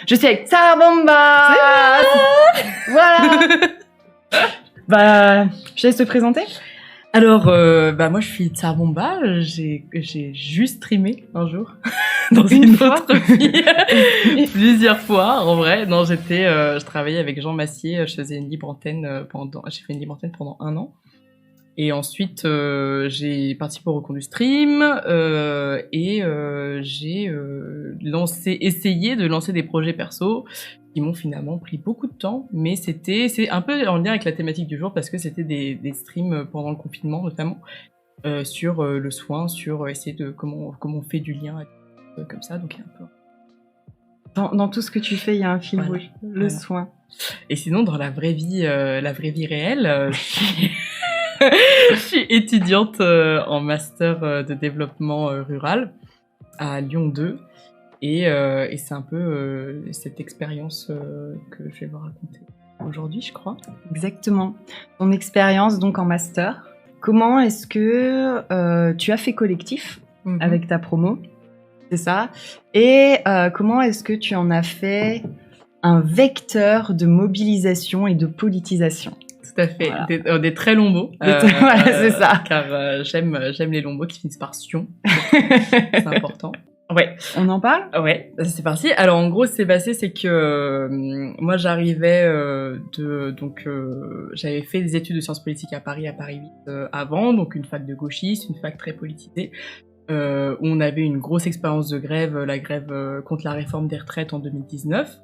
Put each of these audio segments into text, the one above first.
Je suis avec Sarah Bomba. Voilà. Bah, je laisse te présenter. Alors, moi je suis Sarah Bomba, j'ai juste streamé un jour dans une autre vie, plusieurs fois en vrai. Non, je travaillais avec Jean Massier, je faisais une libre antenne j'ai fait une libre antenne pendant 1 an. Et ensuite, j'ai participé au Reconduit Stream j'ai essayé de lancer des projets perso qui m'ont finalement pris beaucoup de temps, mais c'est un peu en lien avec la thématique du jour parce que c'était des streams pendant le confinement notamment sur le soin, sur essayer de comment on fait du lien comme ça, donc il y a un peu dans tout ce que tu fais, il y a un fil rouge, le soin. Et sinon, dans la vraie vie réelle, je suis étudiante en master de développement rural à Lyon 2 et c'est un peu cette expérience que je vais vous raconter aujourd'hui, je crois. Exactement. Ton expérience donc en master. Comment est-ce que tu as fait collectif avec ta promo? C'est ça. Et comment est-ce que tu en as fait un vecteur de mobilisation et de politisation? Tout à fait, voilà. Des très longs mots. Voilà, c'est ça. Car j'aime les longs mots qui finissent par sion. C'est important. Ouais. On en parle? Ouais, c'est parti. Alors en gros, ce qui s'est passé, c'est que moi j'arrivais j'avais fait des études de sciences politiques à Paris 8 avant, donc une fac de gauchiste, une fac très politisée. Où on avait une grosse expérience de grève, la grève contre la réforme des retraites en 2019,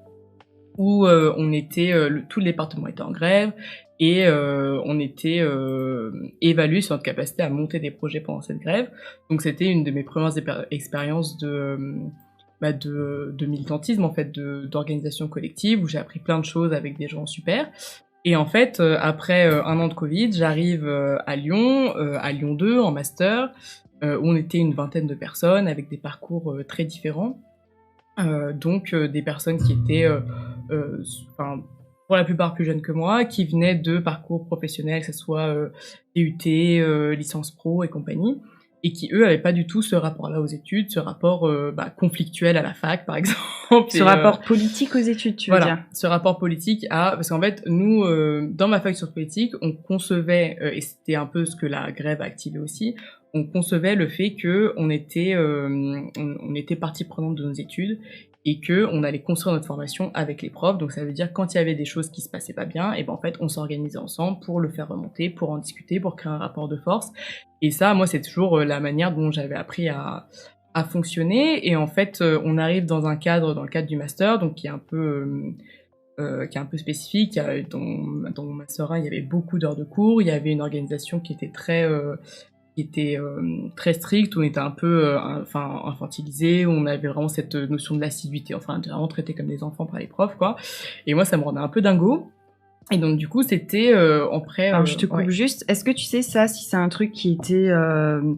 où on était, tout le département était en grève, et on était évalué sur notre capacité à monter des projets pendant cette grève. Donc c'était une de mes premières expériences de militantisme, en fait, d'organisation collective, où j'ai appris plein de choses avec des gens super. Et en fait, après 1 an de Covid, j'arrive à Lyon 2, en master, où on était une vingtaine de personnes avec des parcours très différents. Des personnes qui étaient pour la plupart plus jeunes que moi, qui venaient de parcours professionnels, que ce soit DUT, licence pro et compagnie, et qui, eux, avaient pas du tout ce rapport-là aux études, ce rapport conflictuel à la fac, par exemple. Ce rapport politique aux études, tu veux dire? Ce rapport politique parce qu'en fait, nous, dans ma fac sur politique, on concevait, et c'était un peu ce que la grève a activé aussi, on concevait le fait que on était partie prenante de nos études et que on allait construire notre formation avec les profs. Donc ça veut dire quand il y avait des choses qui se passaient pas bien, et ben en fait on s'organisait ensemble pour le faire remonter, pour en discuter, pour créer un rapport de force. Et ça, moi, c'est toujours la manière dont j'avais appris à fonctionner. Et en fait, on arrive dans le cadre du master, donc qui est un peu spécifique. Dans mon master 1, il y avait beaucoup d'heures de cours, il y avait une organisation qui était très stricte, où on était un peu infantilisé, où on avait vraiment cette notion de l'assiduité, enfin on était vraiment traités comme des enfants par les profs, quoi. Et moi, ça me rendait un peu dingo. Et donc du coup, c'était Alors je te coupe juste, est-ce que tu sais ça, si c'est un truc qui était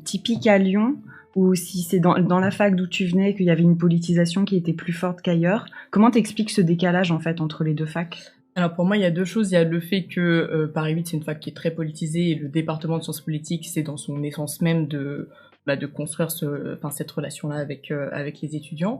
typique à Lyon, ou si c'est dans la fac d'où tu venais qu'il y avait une politisation qui était plus forte qu'ailleurs? Comment t'expliques ce décalage en fait entre les deux facs? Alors pour moi, il y a 2 choses. Il y a le fait que Paris 8, c'est une fac qui est très politisée, et le département de sciences politiques, c'est dans son essence même de construire cette relation-là avec les étudiants.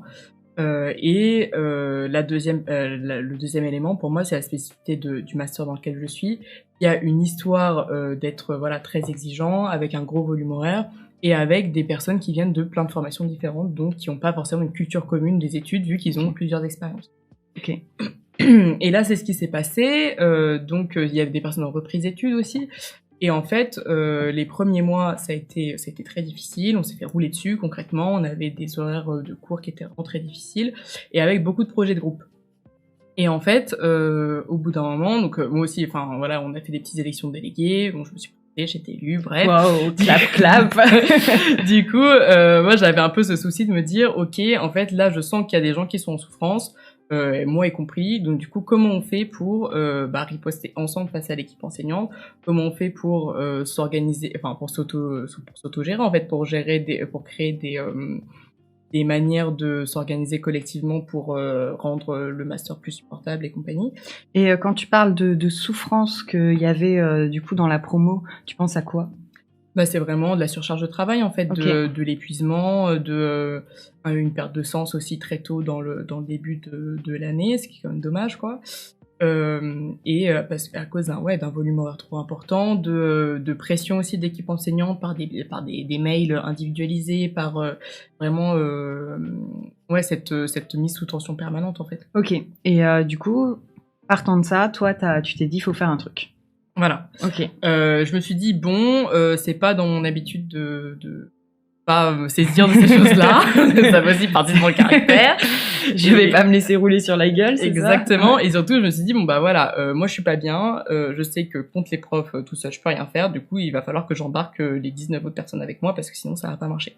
Le deuxième élément, pour moi, c'est la spécificité du master dans lequel je suis. Il y a une histoire d'être très exigeant, avec un gros volume horaire, et avec des personnes qui viennent de plein de formations différentes, donc qui n'ont pas forcément une culture commune des études, vu qu'ils ont plusieurs expériences. Ok. Et là, c'est ce qui s'est passé. Il y avait des personnes en reprise d'études aussi. Et en fait, les premiers mois, ça a été très difficile. On s'est fait rouler dessus, concrètement. On avait des horaires de cours qui étaient vraiment très difficiles, et avec beaucoup de projets de groupe. Et en fait, au bout d'un moment, donc moi aussi, on a fait des petites élections de délégués. Bon, je me suis présentée, j'étais élue, bref. Waouh, clap. Du coup, moi, j'avais un peu ce souci de me dire, ok, en fait, là, je sens qu'il y a des gens qui sont en souffrance. Moi y compris. Donc du coup, comment on fait pour riposter ensemble face à l'équipe enseignante? Comment on fait pour s'organiser, pour s'autogérer, en fait, pour créer des manières de s'organiser collectivement pour rendre le master plus supportable et compagnie. Et quand tu parles de souffrance qu'il y avait du coup dans la promo, tu penses à quoi? Bah, c'est vraiment de la surcharge de travail, en fait, de l'épuisement, une perte de sens aussi très tôt dans le début de l'année, ce qui est quand même dommage, quoi. Parce qu'à cause d'un volume horaire trop important, de pression aussi d'équipe enseignante par des mails individualisés, par vraiment cette mise sous tension permanente, en fait. Ok. Et du coup, partant de ça, toi, tu t'es dit, il faut faire un truc. Voilà. Ok. Je me suis dit, bon, c'est pas dans mon habitude de pas saisir de ces choses-là. Ça fait aussi partie de mon caractère. Je vais pas me laisser rouler sur la gueule, c'est exactement. ça. Et surtout, je me suis dit, bon, bah voilà, moi je suis pas bien, je sais que contre les profs, tout ça, je peux rien faire. Du coup, il va falloir que j'embarque les 19 autres personnes avec moi parce que sinon, ça va pas marcher.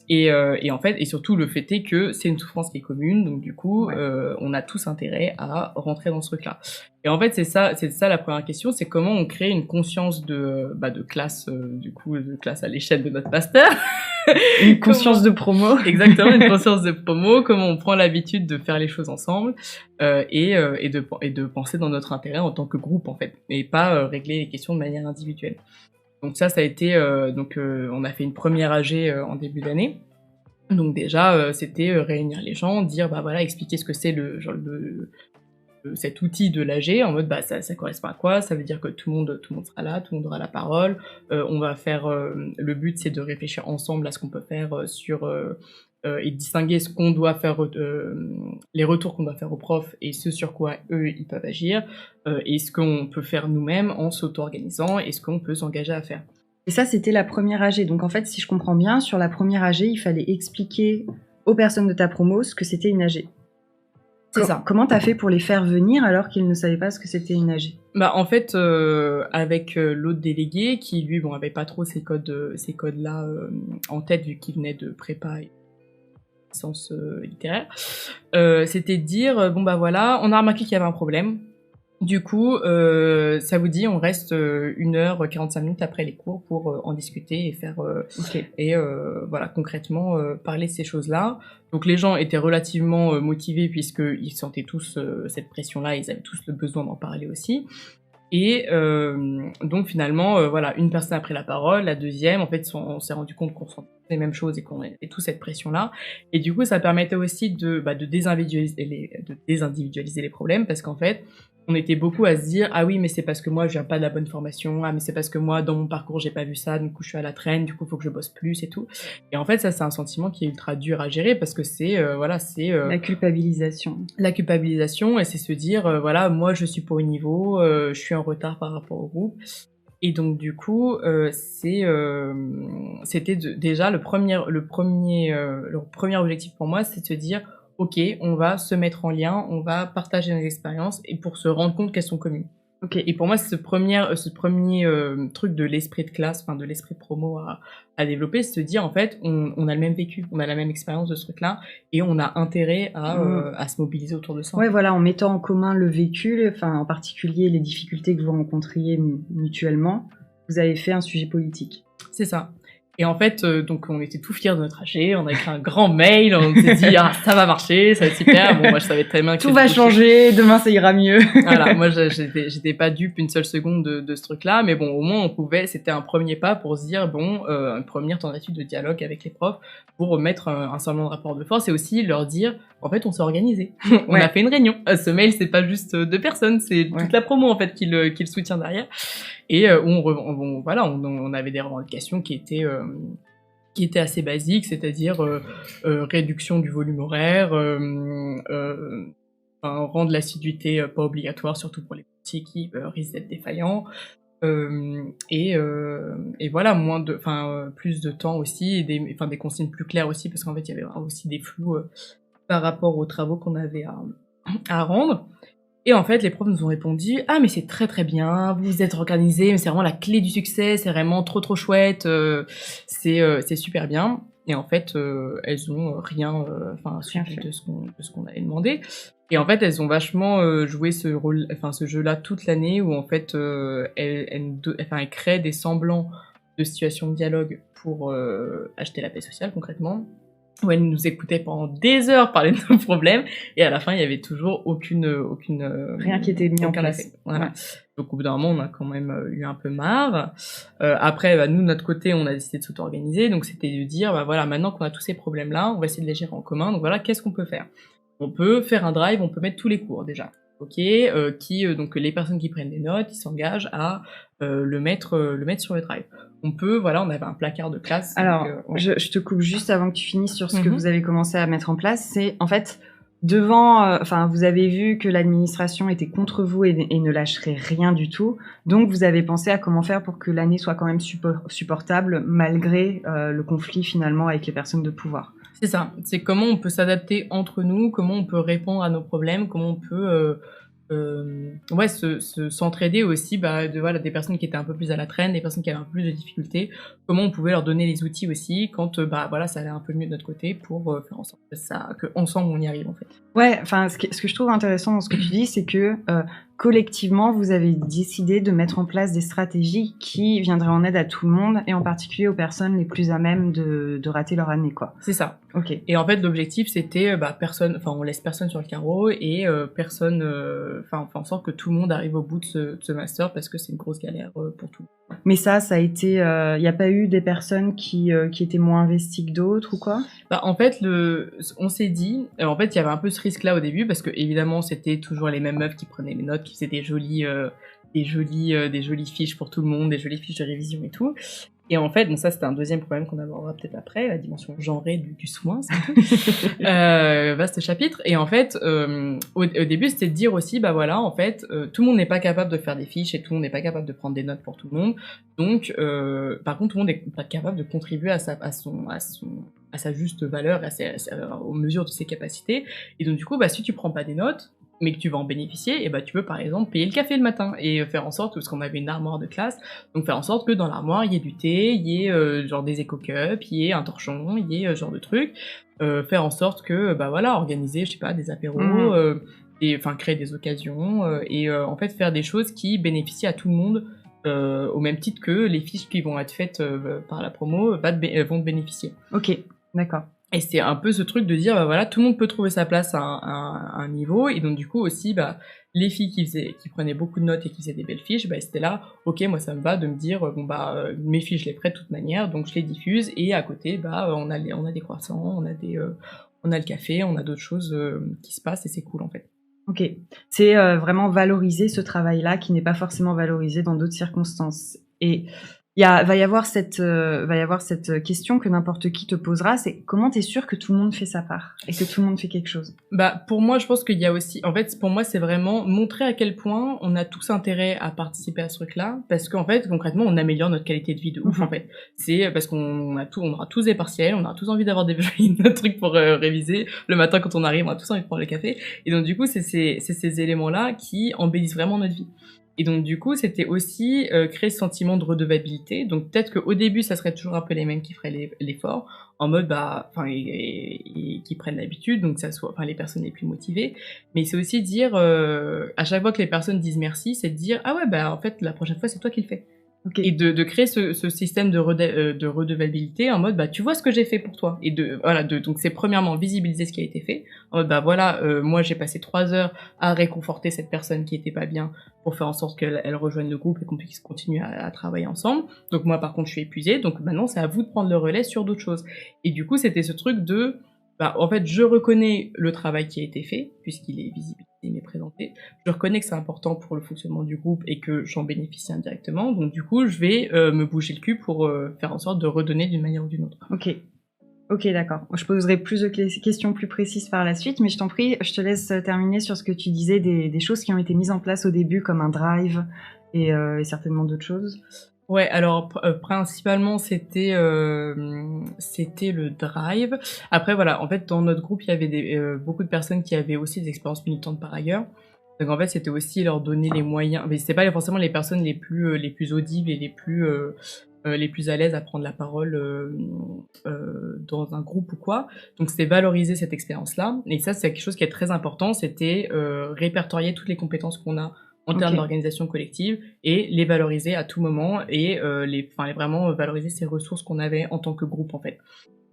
Et en fait, et surtout, le fait est que c'est une souffrance qui est commune, donc du coup, on a tous intérêt à rentrer dans ce truc-là. Et en fait, c'est ça la première question, c'est comment on crée une conscience de classe, du coup, de classe à l'échelle de notre master. Une conscience de promo. Exactement, une conscience de promo, comment on prend l'habitude de faire les choses ensemble, et de penser dans notre intérêt en tant que groupe, en fait, et pas régler les questions de manière individuelle. Donc ça a été on a fait une première AG en début d'année. Donc déjà c'était réunir les gens, dire bah voilà, expliquer ce que c'est cet outil de l'AG en mode bah ça correspond à quoi, ça veut dire que tout le monde sera là, tout le monde aura la parole. On va faire le but c'est de réfléchir ensemble à ce qu'on peut faire et distinguer ce qu'on doit faire, les retours qu'on doit faire aux profs et ce sur quoi eux ils peuvent agir, et ce qu'on peut faire nous-mêmes en s'auto-organisant et ce qu'on peut s'engager à faire. Et ça, c'était la première AG. Donc en fait, si je comprends bien, sur la première AG, il fallait expliquer aux personnes de ta promo ce que c'était une AG. C'est ça. Comment t'as fait pour les faire venir alors qu'ils ne savaient pas ce que c'était une AG? Bah en fait, avec l'autre délégué qui lui avait pas trop ces codes-là en tête vu qu'il venait de prépa et sciences littéraires, c'était de dire bon bah voilà, on a remarqué qu'il y avait un problème. Du coup, ça vous dit, on reste 1h45 minutes après les cours pour en discuter et faire voilà, concrètement parler de ces choses-là. Donc les gens étaient relativement motivés puisqu'ils sentaient tous cette pression-là, ils avaient tous le besoin d'en parler aussi. Et donc finalement, voilà, une personne a pris la parole, la deuxième, en fait, on s'est rendu compte qu'on sentait les mêmes choses et qu'on avait tous cette pression-là. Et du coup, ça permettait aussi de désindividualiser les problèmes parce qu'en fait, on était beaucoup à se dire ah oui mais c'est parce que moi je viens pas de la bonne formation, ah mais c'est parce que moi dans mon parcours j'ai pas vu ça, du coup je suis à la traîne, du coup faut que je bosse plus et tout. Et en fait ça c'est un sentiment qui est ultra dur à gérer parce que c'est la culpabilisation. La culpabilisation, et c'est se dire voilà moi je suis pas au niveau, je suis en retard par rapport au groupe. Et donc du coup c'était déjà le premier objectif pour moi, c'est de se dire ok, on va se mettre en lien, on va partager nos expériences et pour se rendre compte qu'elles sont communes. Okay. Et pour moi, c'est ce premier truc de l'esprit de classe, enfin de l'esprit de promo à développer, c'est de dire en fait, on a le même vécu, on a la même expérience de ce truc-là et on a intérêt à se mobiliser autour de ça. Ouais, voilà, en mettant en commun le vécu, enfin en particulier les difficultés que vous rencontriez mutuellement, vous avez fait un sujet politique. C'est ça. Et en fait, donc on était tout fiers de notre AG, on a écrit un grand mail, on s'est dit ah ça va marcher, ça va être super. Bon moi je savais très bien que tout va changer, demain ça ira mieux. Voilà, moi j'étais pas dupe une seule seconde de ce truc-là, mais bon au moins c'était un premier pas pour se dire bon une première tentative de dialogue avec les profs pour mettre un semblant de rapport de force et aussi leur dire en fait on s'est organisé, on a fait une réunion. Ce mail c'est pas juste 2 personnes, c'est toute la promo en fait qui le soutient derrière. Et on avait des revendications qui étaient assez basiques, c'est-à-dire réduction du volume horaire, rendre l'assiduité pas obligatoire, surtout pour les petits qui risquent d'être défaillants, et voilà plus de temps aussi, et des consignes plus claires aussi, parce qu'en fait il y avait aussi des flous par rapport aux travaux qu'on avait à rendre. Et en fait, les profs nous ont répondu « Ah, mais c'est très très bien, vous vous êtes organisés, mais c'est vraiment la clé du succès, c'est vraiment trop trop chouette, c'est super bien. » Et en fait, elles ont rien suivi de ce qu'on avait demandé. Et en fait, elles ont vachement joué ce jeu-là toute l'année où en fait, elles créent des semblants de situations de dialogue pour acheter la paix sociale concrètement. où elle nous écoutait pendant des heures parler de nos problèmes, et à la fin, il y avait toujours aucune rien qui était mis en aucun place. effet. Voilà. Ouais. Donc au bout d'un moment, on a quand même eu un peu marre. Après, nous, de notre côté, on a décidé de s'auto-organiser. Donc c'était de dire, voilà, maintenant qu'on a tous ces problèmes-là, on va essayer de les gérer en commun. Donc voilà, qu'est-ce qu'on peut faire? On peut faire un drive, on peut mettre tous les cours déjà. Ok, donc les personnes qui prennent des notes, ils s'engagent à le mettre sur le drive. On peut, voilà, on avait un placard de classe. Alors, donc, ouais. je te coupe juste avant que tu finisses sur ce que vous avez commencé à mettre en place. C'est en fait devant, vous avez vu que l'administration était contre vous et ne lâcherait rien du tout. Donc, vous avez pensé à comment faire pour que l'année soit quand même supportable malgré le conflit finalement avec les personnes de pouvoir. C'est ça. C'est comment on peut s'adapter entre nous, comment on peut répondre à nos problèmes, comment on peut s'entraider aussi, des personnes qui étaient un peu plus à la traîne, des personnes qui avaient un peu plus de difficultés, comment on pouvait leur donner les outils aussi quand ça allait un peu mieux de notre côté pour faire en sorte que ensemble on y arrive en fait. Ouais, ce que je trouve intéressant dans ce que tu dis, c'est que collectivement, vous avez décidé de mettre en place des stratégies qui viendraient en aide à tout le monde, et en particulier aux personnes les plus à même de rater leur année, quoi. C'est ça. Ok. Et en fait, l'objectif, c'était, on laisse personne sur le carreau, et personne, on fait en sorte que tout le monde arrive au bout de ce master, parce que c'est une grosse galère pour tout le monde. Mais ça a été, il n'y a pas eu des personnes qui étaient moins investies que d'autres ou quoi? En fait, on s'est dit, en fait, il y avait un peu ce risque-là au début, parce que évidemment, c'était toujours les mêmes meufs qui prenaient les notes, qui faisaient des jolies fiches pour tout le monde, des jolies fiches de révision et tout. Et en fait, ça c'était un deuxième problème qu'on abordera peut-être après, la dimension genrée du soin, vaste chapitre. Et en fait, au début, c'était de dire aussi, en fait, tout le monde n'est pas capable de faire des fiches et tout le monde n'est pas capable de prendre des notes pour tout le monde. Donc, par contre, tout le monde n'est pas capable de contribuer à sa juste valeur, aux mesures de ses capacités. Et donc, du coup, si tu prends pas des notes, mais que tu vas en bénéficier, et tu peux par exemple payer le café le matin et faire en sorte, parce qu'on avait une armoire de classe, donc faire en sorte que dans l'armoire il y ait du thé, il y ait genre des éco-cups, il y ait un torchon, il y ait genre de trucs, faire en sorte que organiser, je sais pas, des apéros, créer des occasions, et en fait faire des choses qui bénéficient à tout le monde, au même titre que les fiches qui vont être faites par la promo vont te bénéficier. Ok, d'accord. Et c'est un peu ce truc de dire, tout le monde peut trouver sa place à un niveau, et donc du coup aussi, les filles qui prenaient beaucoup de notes et qui faisaient des belles fiches, c'était là, ok, moi ça me va de me dire, mes fiches je les ferai de toute manière, donc je les diffuse, et à côté, on a des croissants, on a le café, on a d'autres choses qui se passent, et c'est cool en fait. Ok, c'est vraiment valoriser ce travail-là qui n'est pas forcément valorisé dans d'autres circonstances. Et va y avoir cette question que n'importe qui te posera, c'est comment t'es sûr que tout le monde fait sa part et que tout le monde fait quelque chose? Pour moi, je pense qu'il y a aussi, en fait, pour moi, c'est vraiment montrer à quel point on a tous intérêt à participer à ce truc-là, parce qu'en fait, concrètement, on améliore notre qualité de vie de ouf, en fait. C'est parce qu'on aura tous des partiels, on aura tous envie d'avoir des trucs pour réviser. Le matin, quand on arrive, on a tous envie de prendre le café. Et donc, du coup, c'est ces éléments-là qui embellissent vraiment notre vie. Et donc du coup, c'était aussi créer ce sentiment de redevabilité. Donc peut-être qu'au début, ça serait toujours un peu les mêmes qui feraient l'effort, en mode et qui prennent l'habitude, donc ça soit les personnes les plus motivées. Mais c'est aussi dire à chaque fois que les personnes disent merci, c'est de dire ah ouais en fait la prochaine fois c'est toi qui le fais. Okay. Et de créer ce système de redevabilité en mode tu vois ce que j'ai fait pour toi, et donc c'est premièrement visibiliser ce qui a été fait en mode moi j'ai passé 3 heures à réconforter cette personne qui était pas bien pour faire en sorte qu'elle rejoigne le groupe et qu'on puisse continuer à travailler ensemble. Donc moi par contre je suis épuisée, donc maintenant c'est à vous de prendre le relais sur d'autres choses. Et du coup c'était ce truc de en fait, je reconnais le travail qui a été fait, puisqu'il est visible, il est présenté. Je reconnais que c'est important pour le fonctionnement du groupe et que j'en bénéficie indirectement. Donc, du coup, je vais me bouger le cul pour faire en sorte de redonner d'une manière ou d'une autre. Ok, d'accord. Je poserai plus de questions plus précises par la suite, mais je t'en prie, je te laisse terminer sur ce que tu disais des choses qui ont été mises en place au début, comme un drive et certainement d'autres choses. Ouais, alors principalement c'était le drive. Après voilà, en fait dans notre groupe il y avait beaucoup de personnes qui avaient aussi des expériences militantes par ailleurs. Donc en fait c'était aussi leur donner les moyens. Mais c'était pas forcément les personnes les plus audibles et les plus à l'aise à prendre la parole dans un groupe ou quoi. Donc c'était valoriser cette expérience-là. Et ça c'est quelque chose qui est très important. C'était répertorier toutes les compétences qu'on a en termes d'organisation collective et les valoriser à tout moment et vraiment valoriser ces ressources qu'on avait en tant que groupe en fait.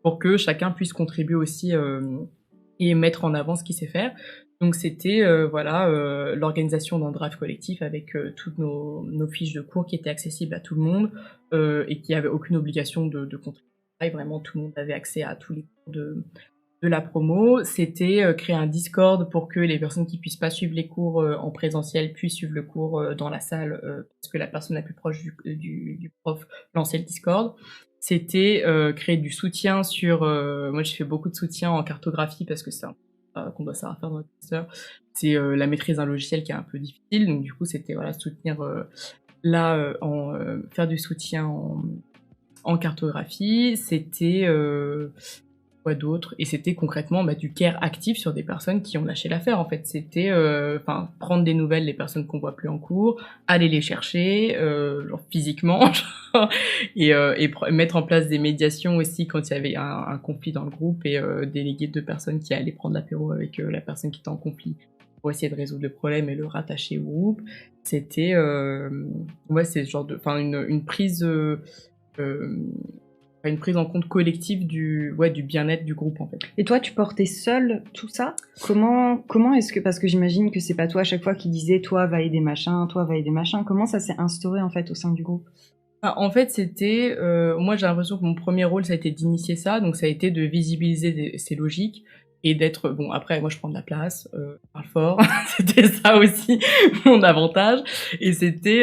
pour que chacun puisse contribuer aussi et mettre en avant ce qu'il sait faire. Donc c'était l'organisation d'un drive collectif avec toutes nos fiches de cours qui étaient accessibles à tout le monde et qui n'avaient aucune obligation de contribuer. Vraiment, tout le monde avait accès à tous les cours de la promo. C'était créer un Discord pour que les personnes qui puissent pas suivre les cours en présentiel puissent suivre le cours dans la salle parce que la personne la plus proche du prof lançait le Discord. C'était créer du soutien sur... moi, j'ai fait beaucoup de soutien en cartographie parce que c'est un qu'on doit savoir faire dans notre master. C'est la maîtrise d'un logiciel qui est un peu difficile. Donc, du coup, c'était soutenir faire du soutien en cartographie. C'était... quoi d'autre? Et c'était concrètement du care actif sur des personnes qui ont lâché l'affaire, en fait. C'était prendre des nouvelles des personnes qu'on voit plus en cours, aller les chercher, genre physiquement, et mettre en place des médiations aussi quand il y avait un conflit dans le groupe et déléguer 2 personnes qui allaient prendre l'apéro avec la personne qui était en conflit pour essayer de résoudre le problème et le rattacher au groupe. C'était c'est ce genre de... Enfin, une prise en compte collective du bien-être du groupe, en fait. Et toi, tu portais seul tout ça? Comment est-ce que, parce que j'imagine que c'est pas toi à chaque fois qui disais toi va aider machin, toi va aider machin, comment ça s'est instauré en fait au sein du groupe? En fait, c'était moi j'ai l'impression que mon premier rôle ça a été d'initier ça, donc ça a été de visibiliser ces logiques et d'être bon. Après, moi je prends de la place, je parle fort, c'était ça aussi mon avantage. Et c'était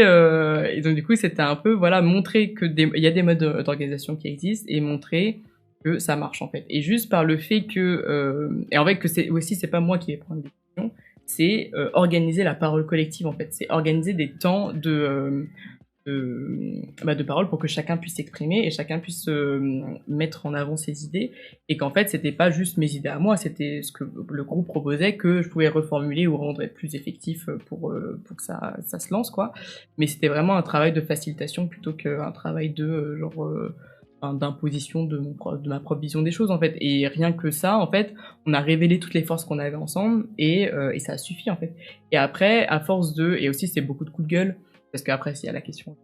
et donc du coup c'était un peu montrer que il y a des modes d'organisation qui existent et montrer que ça marche en fait. Et juste par le fait que et en fait que c'est pas moi qui vais prendre des décisions, c'est organiser la parole collective en fait. C'est organiser des temps de parole pour que chacun puisse s'exprimer et chacun puisse mettre en avant ses idées et qu'en fait c'était pas juste mes idées à moi, c'était ce que le groupe proposait que je pouvais reformuler ou rendre plus effectif pour que ça se lance quoi. Mais c'était vraiment un travail de facilitation plutôt qu'un travail de d'imposition de ma propre vision des choses en fait. Et rien que ça en fait on a révélé toutes les forces qu'on avait ensemble et ça a suffi en fait. Et après à force et aussi c'est beaucoup de coups de gueule. Parce qu'après, s'il y a la question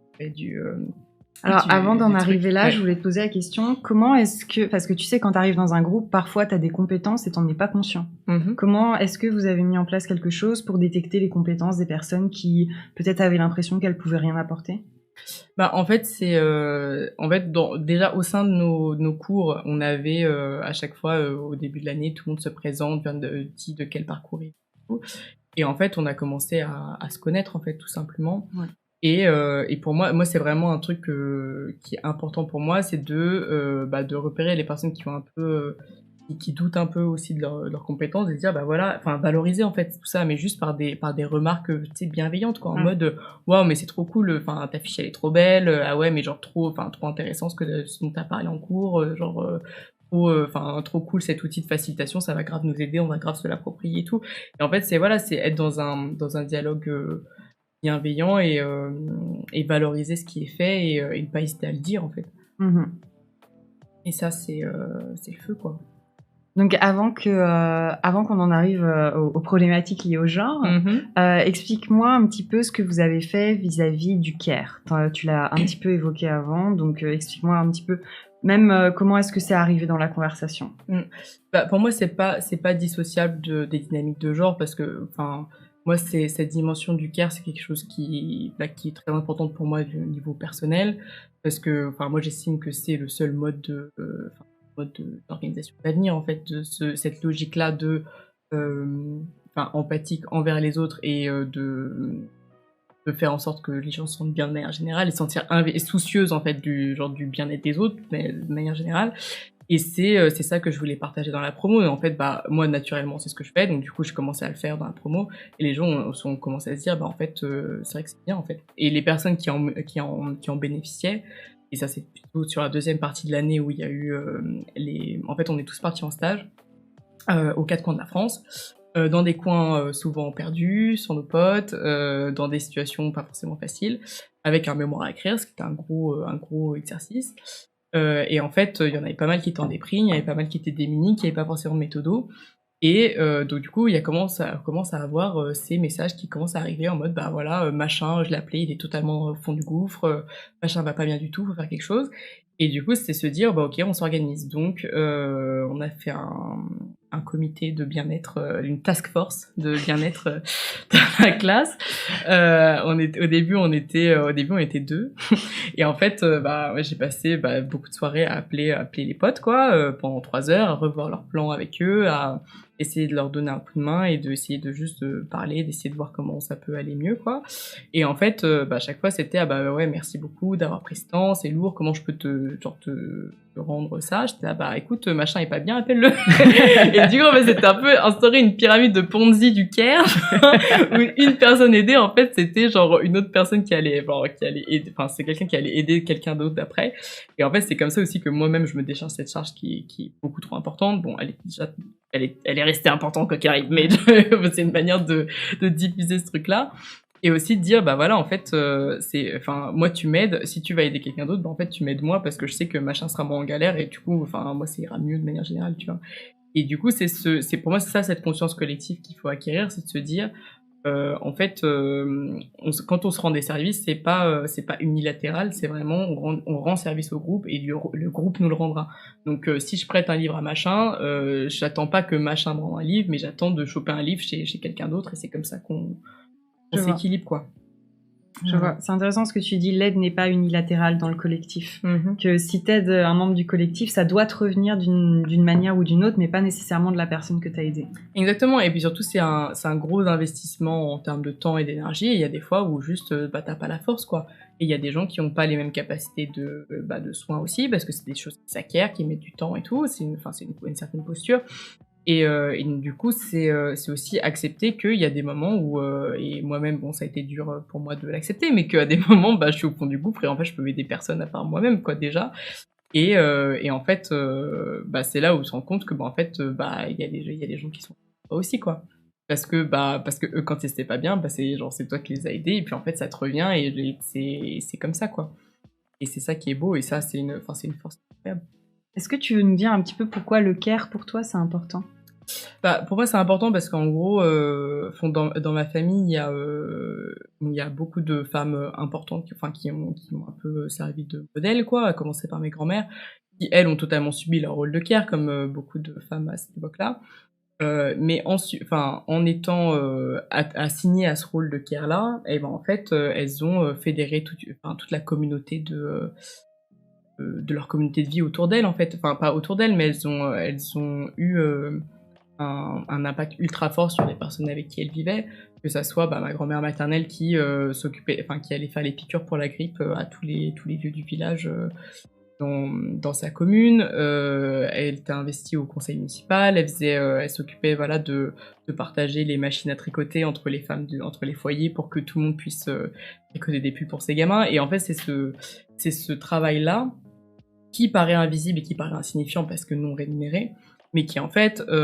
Alors, avant d'en arriver là, ouais. Je voulais te poser la question, comment est-ce que... Parce que tu sais, quand tu arrives dans un groupe, parfois, tu as des compétences et tu n'en es pas conscient. Mm-hmm. Comment est-ce que vous avez mis en place quelque chose pour détecter les compétences des personnes qui, peut-être, avaient l'impression qu'elles pouvaient rien apporter? En fait, c'est... déjà, au sein de nos cours, on avait, à chaque fois, au début de l'année, tout le monde se présente, dit de quel parcours il est. Et en fait, on a commencé à se connaître, en fait, tout simplement. Ouais. Et pour moi, c'est vraiment un truc qui est important pour moi, c'est de repérer les personnes qui ont un peu... qui doutent un peu aussi de leurs compétences, et de dire, valoriser, en fait, tout ça, mais juste par des remarques, bienveillantes, quoi, en mode, waouh, mais c'est trop cool, ta fiche, elle est trop belle, ah ouais, mais genre trop intéressant ce dont t'as parlé en cours, trop cool cet outil de facilitation, ça va grave nous aider, on va grave se l'approprier et tout. Et en fait, c'est être dans un dialogue bienveillant et valoriser ce qui est fait et ne pas hésiter à le dire en fait. Mmh. Et ça, c'est le feu quoi. Donc avant qu'on en arrive aux problématiques liées au genre, explique-moi un petit peu ce que vous avez fait vis-à-vis du care. Tu l'as un petit peu évoqué avant, donc explique-moi un petit peu même comment est-ce que c'est arrivé dans la conversation. Pour moi, c'est pas dissociable des dynamiques de genre parce que moi, cette dimension du care, c'est quelque chose qui est très importante pour moi du niveau personnel parce que moi j'estime que c'est le seul mode d'organisation d'avenir en fait, cette logique là de empathique envers les autres et de faire en sorte que les gens se sentent bien de manière générale et se sentir soucieuse en fait du bien-être des autres mais de manière générale. Et c'est ça que je voulais partager dans la promo. Et en fait, moi, naturellement, c'est ce que je fais. Donc, du coup, j'ai commencé à le faire dans la promo. Et les gens ont commencé à se dire, en fait, c'est vrai que c'est bien, en fait. Et les personnes qui en bénéficiaient, et ça, c'est plutôt sur la deuxième partie de l'année où il y a eu En fait, on est tous partis en stage aux 4 coins de la France. Dans des coins souvent perdus, sans nos potes, dans des situations pas forcément faciles, avec un mémoire à écrire, ce qui était un gros exercice. Et en fait, il y en avait pas mal qui étaient en déprime, il y avait pas mal qui étaient démunis, qui n'avaient pas forcément de méthodo. Et donc du coup, il commence à avoir ces messages qui commencent à arriver en mode bah voilà, machin, je l'ai appelé, il est totalement au fond du gouffre, machin va pas bien du tout, faut faire quelque chose. Et du coup, c'était se dire bah OK, on s'organise. Donc on a fait un comité de bien-être, une task force de bien-être dans la classe. Au début on était deux. Et en fait, bah ouais, j'ai passé beaucoup de soirées à appeler les potes quoi, pendant 3 heures, à revoir leurs plans avec eux, à essayer de leur donner un coup de main et d'essayer de juste parler, d'essayer de voir comment ça peut aller mieux quoi. Et en fait, à chaque fois c'était ah bah ouais merci beaucoup d'avoir pris ce temps, c'est lourd, comment je peux te rendre ça. J'étais là bah écoute machin est pas bien, appelle-le. Et du coup en fait, c'était un peu instaurer une pyramide de Ponzi du Caire où une personne aidée en fait c'était genre une autre personne qui allait aider, enfin c'est quelqu'un qui allait aider quelqu'un d'autre d'après. Et en fait c'est comme ça aussi que moi-même je me décharge cette charge qui est beaucoup trop importante. Bon elle est restée importante quoi qu'il arrive, mais c'est une manière de diffuser ce truc-là. Et aussi de dire, bah voilà, en fait, moi tu m'aides, si tu vas aider quelqu'un d'autre, bah en fait tu m'aides moi parce que je sais que machin sera moins en galère et du coup, enfin, moi ça ira mieux de manière générale, tu vois. Et du coup, pour moi, c'est ça, cette conscience collective qu'il faut acquérir, c'est de se dire, en fait, quand on se rend des services, c'est pas unilatéral, c'est vraiment on rend service au groupe et le groupe nous le rendra. Donc, si je prête un livre à machin, j'attends pas que machin me rende un livre, mais j'attends de choper un livre chez quelqu'un d'autre et c'est comme ça qu'on s'équilibre, quoi. Je vois. C'est intéressant ce que tu dis, l'aide n'est pas unilatérale dans le collectif. Que si t'aides un membre du collectif, ça doit te revenir d'une manière ou d'une autre, mais pas nécessairement de la personne que t'as aidée. Exactement, et puis surtout c'est un gros investissement en termes de temps et d'énergie, et il y a des fois où juste t'as pas la force quoi. Et il y a des gens qui ont pas les mêmes capacités de soins aussi, parce que c'est des choses qui s'acquièrent, qui mettent du temps et tout, c'est une certaine posture. Et du coup, c'est aussi accepter qu'il y a des moments où, et moi-même, bon, ça a été dur pour moi de l'accepter, mais qu'à des moments, je suis au fond du gouffre et en fait, je peux aider personne à part moi-même, quoi, déjà. Et en fait, c'est là où on se rend compte que, en fait, il y a des gens qui sont pas aussi, quoi. Parce que eux, quand ils étaient pas bien, c'est toi qui les as aidés, et puis en fait, ça te revient, et c'est comme ça, quoi. Et c'est ça qui est beau, et ça, c'est une force incroyable. Est-ce que tu veux nous dire un petit peu pourquoi le care, pour toi, c'est important ? Pour moi, c'est important parce qu'en gros, dans ma famille, il y a beaucoup de femmes importantes, qui m'ont un peu servi de modèle, quoi, à commencer par mes grand-mères, qui, elles, ont totalement subi leur rôle de care, comme beaucoup de femmes à cette époque-là. Mais en étant assignées à ce rôle de care-là, et en fait, elles ont fédéré toute la communauté de leur communauté de vie autour d'elles, en fait. Enfin, pas autour d'elles, mais elles ont eu un impact ultra fort sur les personnes avec qui elle vivait, que ça soit ma grand-mère maternelle qui qui allait faire les piqûres pour la grippe à tous les vieux du village dans sa commune. Elle était investie au conseil municipal, elle s'occupait de partager les machines à tricoter entre les femmes entre les foyers pour que tout le monde puisse tricoter des pulls pour ses gamins. Et en fait, c'est ce travail-là qui paraît invisible et qui paraît insignifiant parce que non rémunéré, mais qui en fait a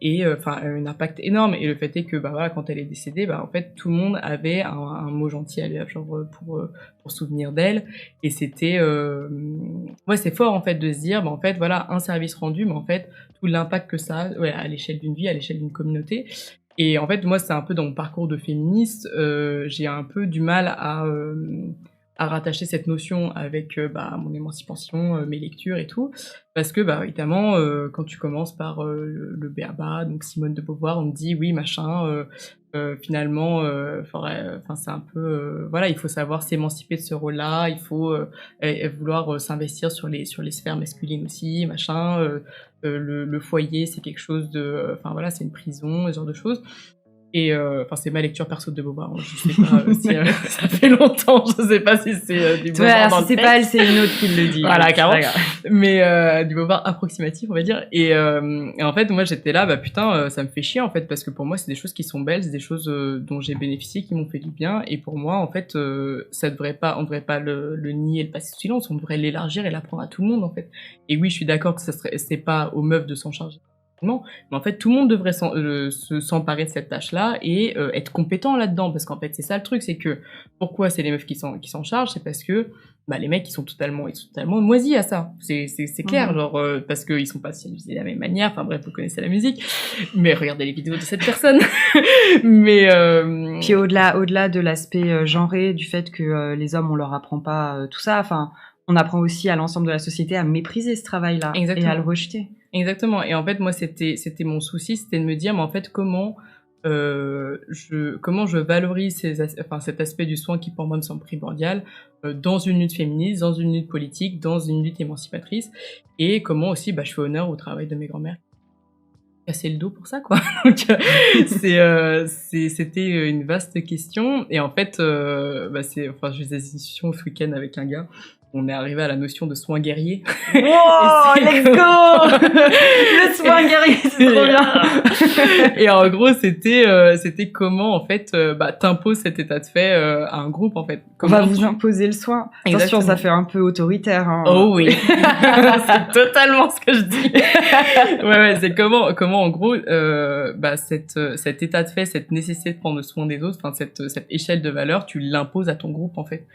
un impact énorme. Et le fait est que quand elle est décédée, en fait tout le monde avait un mot gentil à lui, genre pour souvenir d'elle. Et c'était c'est fort en fait de se dire en fait voilà un service rendu, mais en fait tout l'impact que ça a à l'échelle d'une vie, à l'échelle d'une communauté. Et en fait moi c'est un peu dans mon parcours de féministe, j'ai un peu du mal à rattacher cette notion avec mon émancipation, mes lectures et tout, parce que évidemment quand tu commences par le b.a.-ba, donc Simone de Beauvoir, on te dit oui machin, finalement c'est un peu il faut savoir s'émanciper de ce rôle-là, il faut vouloir s'investir sur les sphères masculines aussi, machin, le foyer c'est quelque chose de c'est une prison, ce genre de choses. Et c'est ma lecture perso de Beauvoir, je sais pas si ça fait longtemps, je sais pas si c'est du Beauvoir dans le texte. C'est pas elle, c'est une autre qui le dit. Voilà, carrément. Mais du Beauvoir approximatif, on va dire. Et en fait, moi j'étais là, putain, ça me fait chier en fait, parce que pour moi c'est des choses qui sont belles, c'est des choses dont j'ai bénéficié, qui m'ont fait du bien. Et pour moi, en fait, on devrait pas le nier et le passer sous silence, on devrait l'élargir et l'apprendre à tout le monde en fait. Et oui, je suis d'accord que c'est pas aux meufs de s'en charger. Mais en fait, tout le monde devrait s'emparer de cette tâche-là et être compétent là-dedans, parce qu'en fait, c'est ça le truc, c'est que pourquoi c'est les meufs qui s'en chargent, c'est parce que bah les mecs ils sont totalement moisis à ça, c'est clair, genre parce que ils sont pas civilisés de la même manière, enfin bref, vous connaissez la musique, mais regardez les vidéos de cette personne. Mais puis au-delà de l'aspect genré, du fait que les hommes on leur apprend pas tout ça, enfin on apprend aussi à l'ensemble de la société à mépriser ce travail-là et à le rejeter. Exactement. Et en fait moi c'était mon souci, c'était de me dire mais en fait comment je valorise cet aspect du soin qui pour moi me semble primordial dans une lutte féministe, dans une lutte politique, dans une lutte émancipatrice, et comment aussi je fais honneur au travail de mes grand-mères. Casser le dos pour ça, quoi. Donc c'était une vaste question, et en fait j'ai eu des discussions ce week-end avec un gars. On est arrivé à la notion de soin guerrier. Wow, let's go! Le soin guerrier, c'est trop bien! Et en gros, c'était comment, en fait, t'imposes cet état de fait à un groupe, en fait. Comment on va vous imposer le soin. Attention, ça fait un peu autoritaire. Hein. Oh oui! C'est totalement ce que je dis. Ouais, c'est comment, en gros, cet état de fait, cette nécessité de prendre soin des autres, enfin, cette échelle de valeur, tu l'imposes à ton groupe, en fait.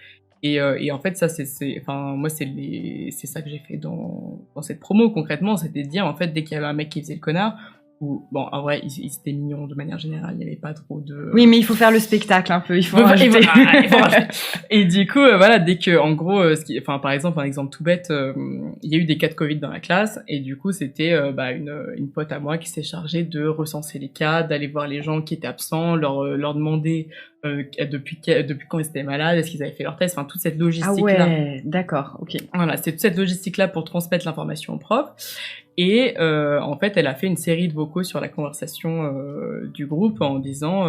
Et en fait, ça, c'est ça que j'ai fait dans cette promo, concrètement, c'était de dire, en fait, dès qu'il y avait un mec qui faisait le connard, ou, bon, en vrai, ils étaient mignons de manière générale, il n'y avait pas trop de... Oui, mais il faut faire le spectacle un peu, il faut rajouter. Et du coup, voilà, dès que, en gros, par exemple, un exemple tout bête, il y a eu des cas de Covid dans la classe, et du coup, c'était une pote à moi qui s'est chargée de recenser les cas, d'aller voir les gens qui étaient absents, leur demander depuis quand ils étaient malades, est-ce qu'ils avaient fait leur test, enfin toute cette logistique-là. Ah ouais, d'accord, ok. Voilà, c'est toute cette logistique-là pour transmettre l'information au prof. Et en fait, elle a fait une série de vocaux sur la conversation du groupe en disant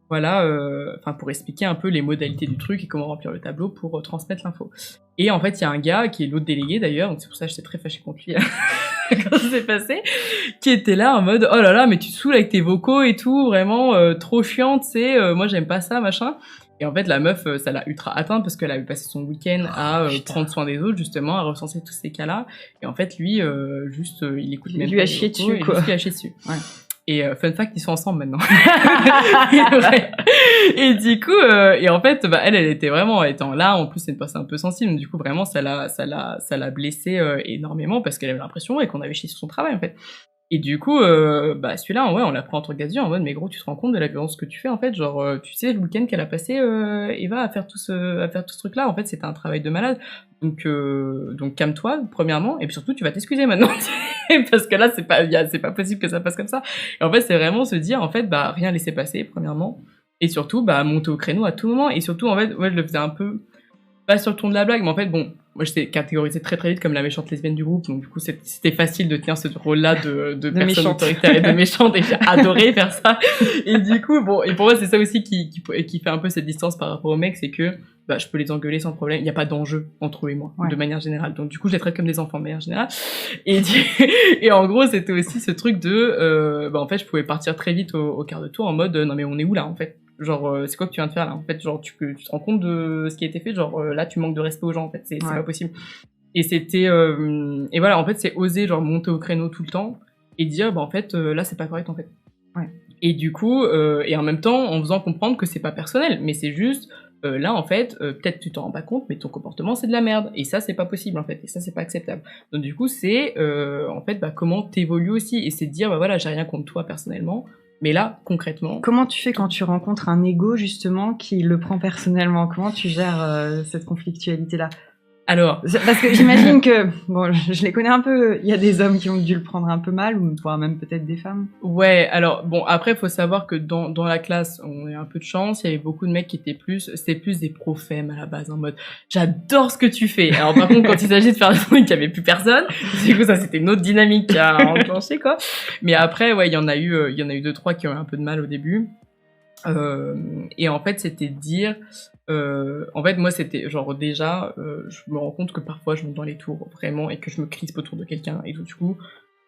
pour expliquer un peu les modalités du truc et comment remplir le tableau pour transmettre l'info. Et en fait, il y a un gars qui est l'autre délégué d'ailleurs, donc c'est pour ça que j'étais très fâchée contre lui quand ça s'est passé, qui était là en mode oh là là, mais tu te saoules avec tes vocaux et tout, vraiment trop chiant, tu sais, moi j'aime pas ça, machin. Et en fait, la meuf, ça l'a ultra atteinte parce qu'elle avait passé son week-end à prendre soin des autres, justement, à recenser tous ces cas-là. Et en fait, lui, il écoute même pas. Il lui a chié dessus, quoi. Il lui a chié dessus. Ouais. Et fun fact, ils sont ensemble maintenant. Et du coup, et en fait, elle était vraiment, étant là, en plus c'est une personne un peu sensible, du coup vraiment ça l'a blessée énormément parce qu'elle avait l'impression qu'on avait chié sur son travail en fait. Et du coup, celui-là, ouais, on l'a pris entre gaz en mode, mais gros, tu te rends compte de la violence que tu fais, en fait, genre, tu sais, le week-end qu'elle a passé, Eva, à faire tout ce truc-là, en fait, c'était un travail de malade. Donc calme-toi, premièrement, et puis surtout, tu vas t'excuser maintenant. Parce que là, c'est pas possible que ça passe comme ça. Et en fait, c'est vraiment se dire, en fait, rien laisser passer, premièrement. Et surtout, monter au créneau à tout moment. Et surtout, en fait, ouais, je le faisais un peu, pas sur le ton de la blague, mais en fait, bon, moi, j'étais catégorisée très très vite comme la méchante lesbienne du groupe, donc du coup, c'était facile de tenir ce rôle-là de personne autoritaire et de méchante, et j'ai adoré faire ça. Et du coup, bon, et pour moi, c'est ça aussi qui fait un peu cette distance par rapport aux mecs, c'est que je peux les engueuler sans problème, il n'y a pas d'enjeu entre eux et moi, ouais, de manière générale. Donc du coup, je les traite comme des enfants de manière générale. Et en gros, c'était aussi ce truc de, en fait, je pouvais partir très vite au quart de tour en mode, non mais on est où là, en fait? Genre, c'est quoi que tu viens de faire là? En fait, genre, tu te rends compte de ce qui a été fait? Genre, là, tu manques de respect aux gens, en fait. C'est pas possible. Et c'était, et voilà, en fait, c'est oser, genre, monter au créneau tout le temps et dire, en fait, là, c'est pas correct, en fait. Ouais. Et du coup, et en même temps, en faisant comprendre que c'est pas personnel, mais c'est juste, là, en fait, peut-être tu t'en rends pas compte, mais ton comportement, c'est de la merde. Et ça, c'est pas possible, en fait. Et ça, c'est pas acceptable. Donc, du coup, c'est, en fait, comment t'évolues aussi. Et c'est de dire, voilà, j'ai rien contre toi personnellement. Mais là, concrètement... Comment tu fais quand tu rencontres un ego, justement, qui le prend personnellement? Comment tu gères cette conflictualité-là? Alors... Parce que j'imagine que, bon, je les connais un peu, il y a des hommes qui ont dû le prendre un peu mal, ou voire même peut-être des femmes. Ouais, alors, bon, après, il faut savoir que dans la classe, on a un peu de chance, il y avait beaucoup de mecs qui étaient c'était plus des profèmes à la base, en mode, j'adore ce que tu fais. Alors, par contre, quand il s'agit de faire des trucs, il n'y avait plus personne. Du coup, ça, c'était une autre dynamique à enclencher, quoi. Mais après, ouais, il y en a eu 2-3 qui ont eu un peu de mal au début. Et en fait, c'était de dire... en fait, moi, c'était genre déjà, je me rends compte que parfois je monte dans les tours vraiment et que je me crispe autour de quelqu'un et tout, du coup,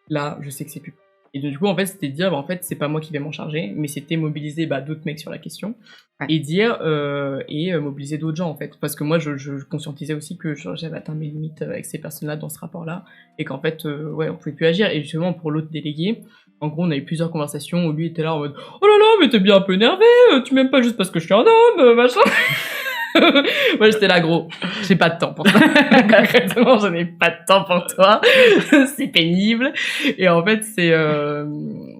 là, je sais que c'est plus. Et donc, du coup, en fait, c'était de dire, en fait, c'est pas moi qui vais m'en charger, mais c'était mobiliser d'autres mecs sur la question et dire mobiliser d'autres gens en fait, parce que moi, je conscientisais aussi que j'avais atteint mes limites avec ces personnes-là dans ce rapport-là et qu'en fait, ouais, on pouvait plus agir. Et justement, pour l'autre délégué. En gros, on a eu plusieurs conversations où lui était là en mode « Oh là là, mais t'es bien un peu énervé, tu m'aimes pas juste parce que je suis un homme, machin !» Moi, j'étais là, gros, j'ai pas de temps pour toi. Concrètement, je n'ai pas de temps pour toi. C'est pénible. Et en fait, c'est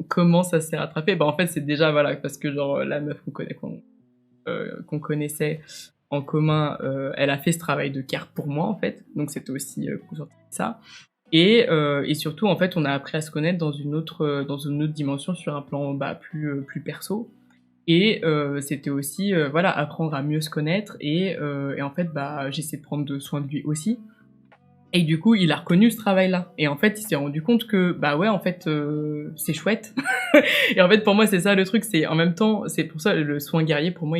comment ça s'est rattrapé. Bah, en fait, c'est déjà, voilà, parce que genre la meuf qu'on connaissait en commun, elle a fait ce travail de care pour moi, en fait. Donc, c'était aussi ça. Et surtout, en fait, on a appris à se connaître dans une autre dimension sur un plan plus perso. Et c'était aussi voilà, apprendre à mieux se connaître et en fait j'essaie de prendre soin de lui aussi. Et du coup, il a reconnu ce travail-là. Et en fait, il s'est rendu compte que ouais, en fait, c'est chouette. Et en fait, pour moi, c'est ça le truc, c'est en même temps, c'est pour ça le soin guerrier pour moi,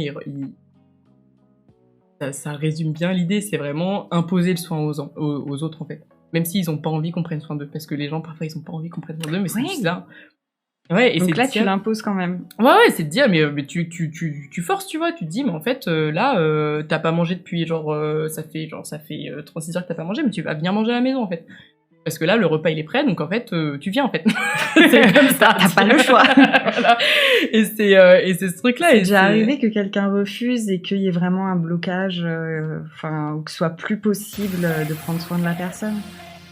ça résume bien l'idée, c'est vraiment imposer le soin aux autres en fait. Même s'ils ont pas envie qu'on prenne soin d'eux, parce que les gens parfois ils ont pas envie qu'on prenne soin d'eux, mais c'est juste ça. Ouais, et donc c'est là, tu l'imposes quand même. Ouais, c'est de dire, mais tu forces, tu vois, tu te dis, mais en fait, là, t'as pas mangé depuis, ça fait 36 heures que t'as pas mangé, mais tu vas venir manger à la maison, en fait. Parce que là, le repas, il est prêt, donc en fait, tu viens, en fait. C'est comme ça. T'as pas le choix. Voilà. Et c'est ce truc-là. C'est déjà arrivé que quelqu'un refuse et qu'il y ait vraiment un blocage, ou que ce soit plus possible de prendre soin de la personne.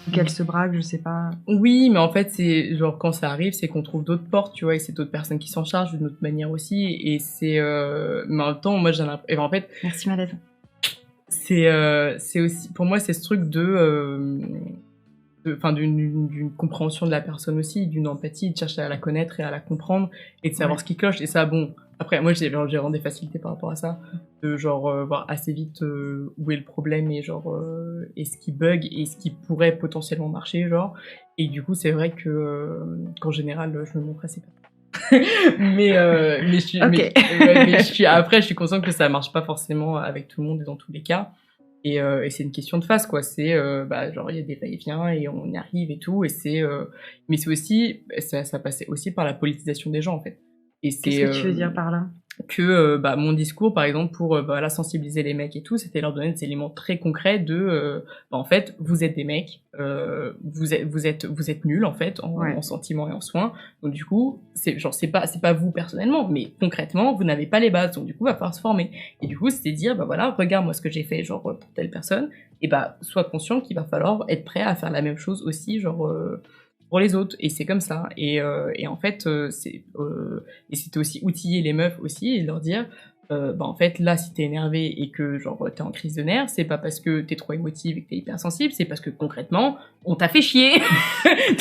Ou qu'elle se braque, je sais pas. Oui, mais en fait, c'est genre quand ça arrive, c'est qu'on trouve d'autres portes, tu vois, et c'est d'autres personnes qui s'en chargent d'une autre manière aussi. Et c'est, mais en même temps, moi, en fait. Merci Malève. C'est aussi, pour moi, c'est ce truc d'une compréhension de la personne aussi, d'une empathie, de chercher à la connaître et à la comprendre et de savoir ce qui cloche. Et ça, bon, après, moi, j'ai vraiment des facilités par rapport à ça, de voir assez vite où est le problème et et ce qui bug et ce qui pourrait potentiellement marcher, Et du coup, c'est vrai que qu'en général, je me montre assez pas. mais après, je suis consciente que ça marche pas forcément avec tout le monde et dans tous les cas. Et c'est une question de phase, quoi. C'est, il y a des va-et-vient et on y arrive et tout. Et mais c'est aussi, ça passait aussi par la politisation des gens, en fait. Et qu'est-ce que tu veux dire par là? Que mon discours, par exemple, pour sensibiliser les mecs et tout, c'était leur donner des éléments très concrets de en fait, vous êtes des mecs, vous êtes nuls en fait en sentiments et en soins. Donc du coup, c'est pas vous personnellement, mais concrètement, vous n'avez pas les bases. Donc du coup, va falloir se former. Et du coup, c'était dire voilà, regarde moi ce que j'ai fait pour telle personne et sois conscient qu'il va falloir être prêt à faire la même chose aussi pour les autres, et c'est comme ça. Et en fait, et c'était aussi outiller les meufs aussi et leur dire, en fait, là, si t'es énervé et que t'es en crise de nerfs, c'est pas parce que t'es trop émotive et que t'es hypersensible, c'est parce que concrètement, on t'a fait chier.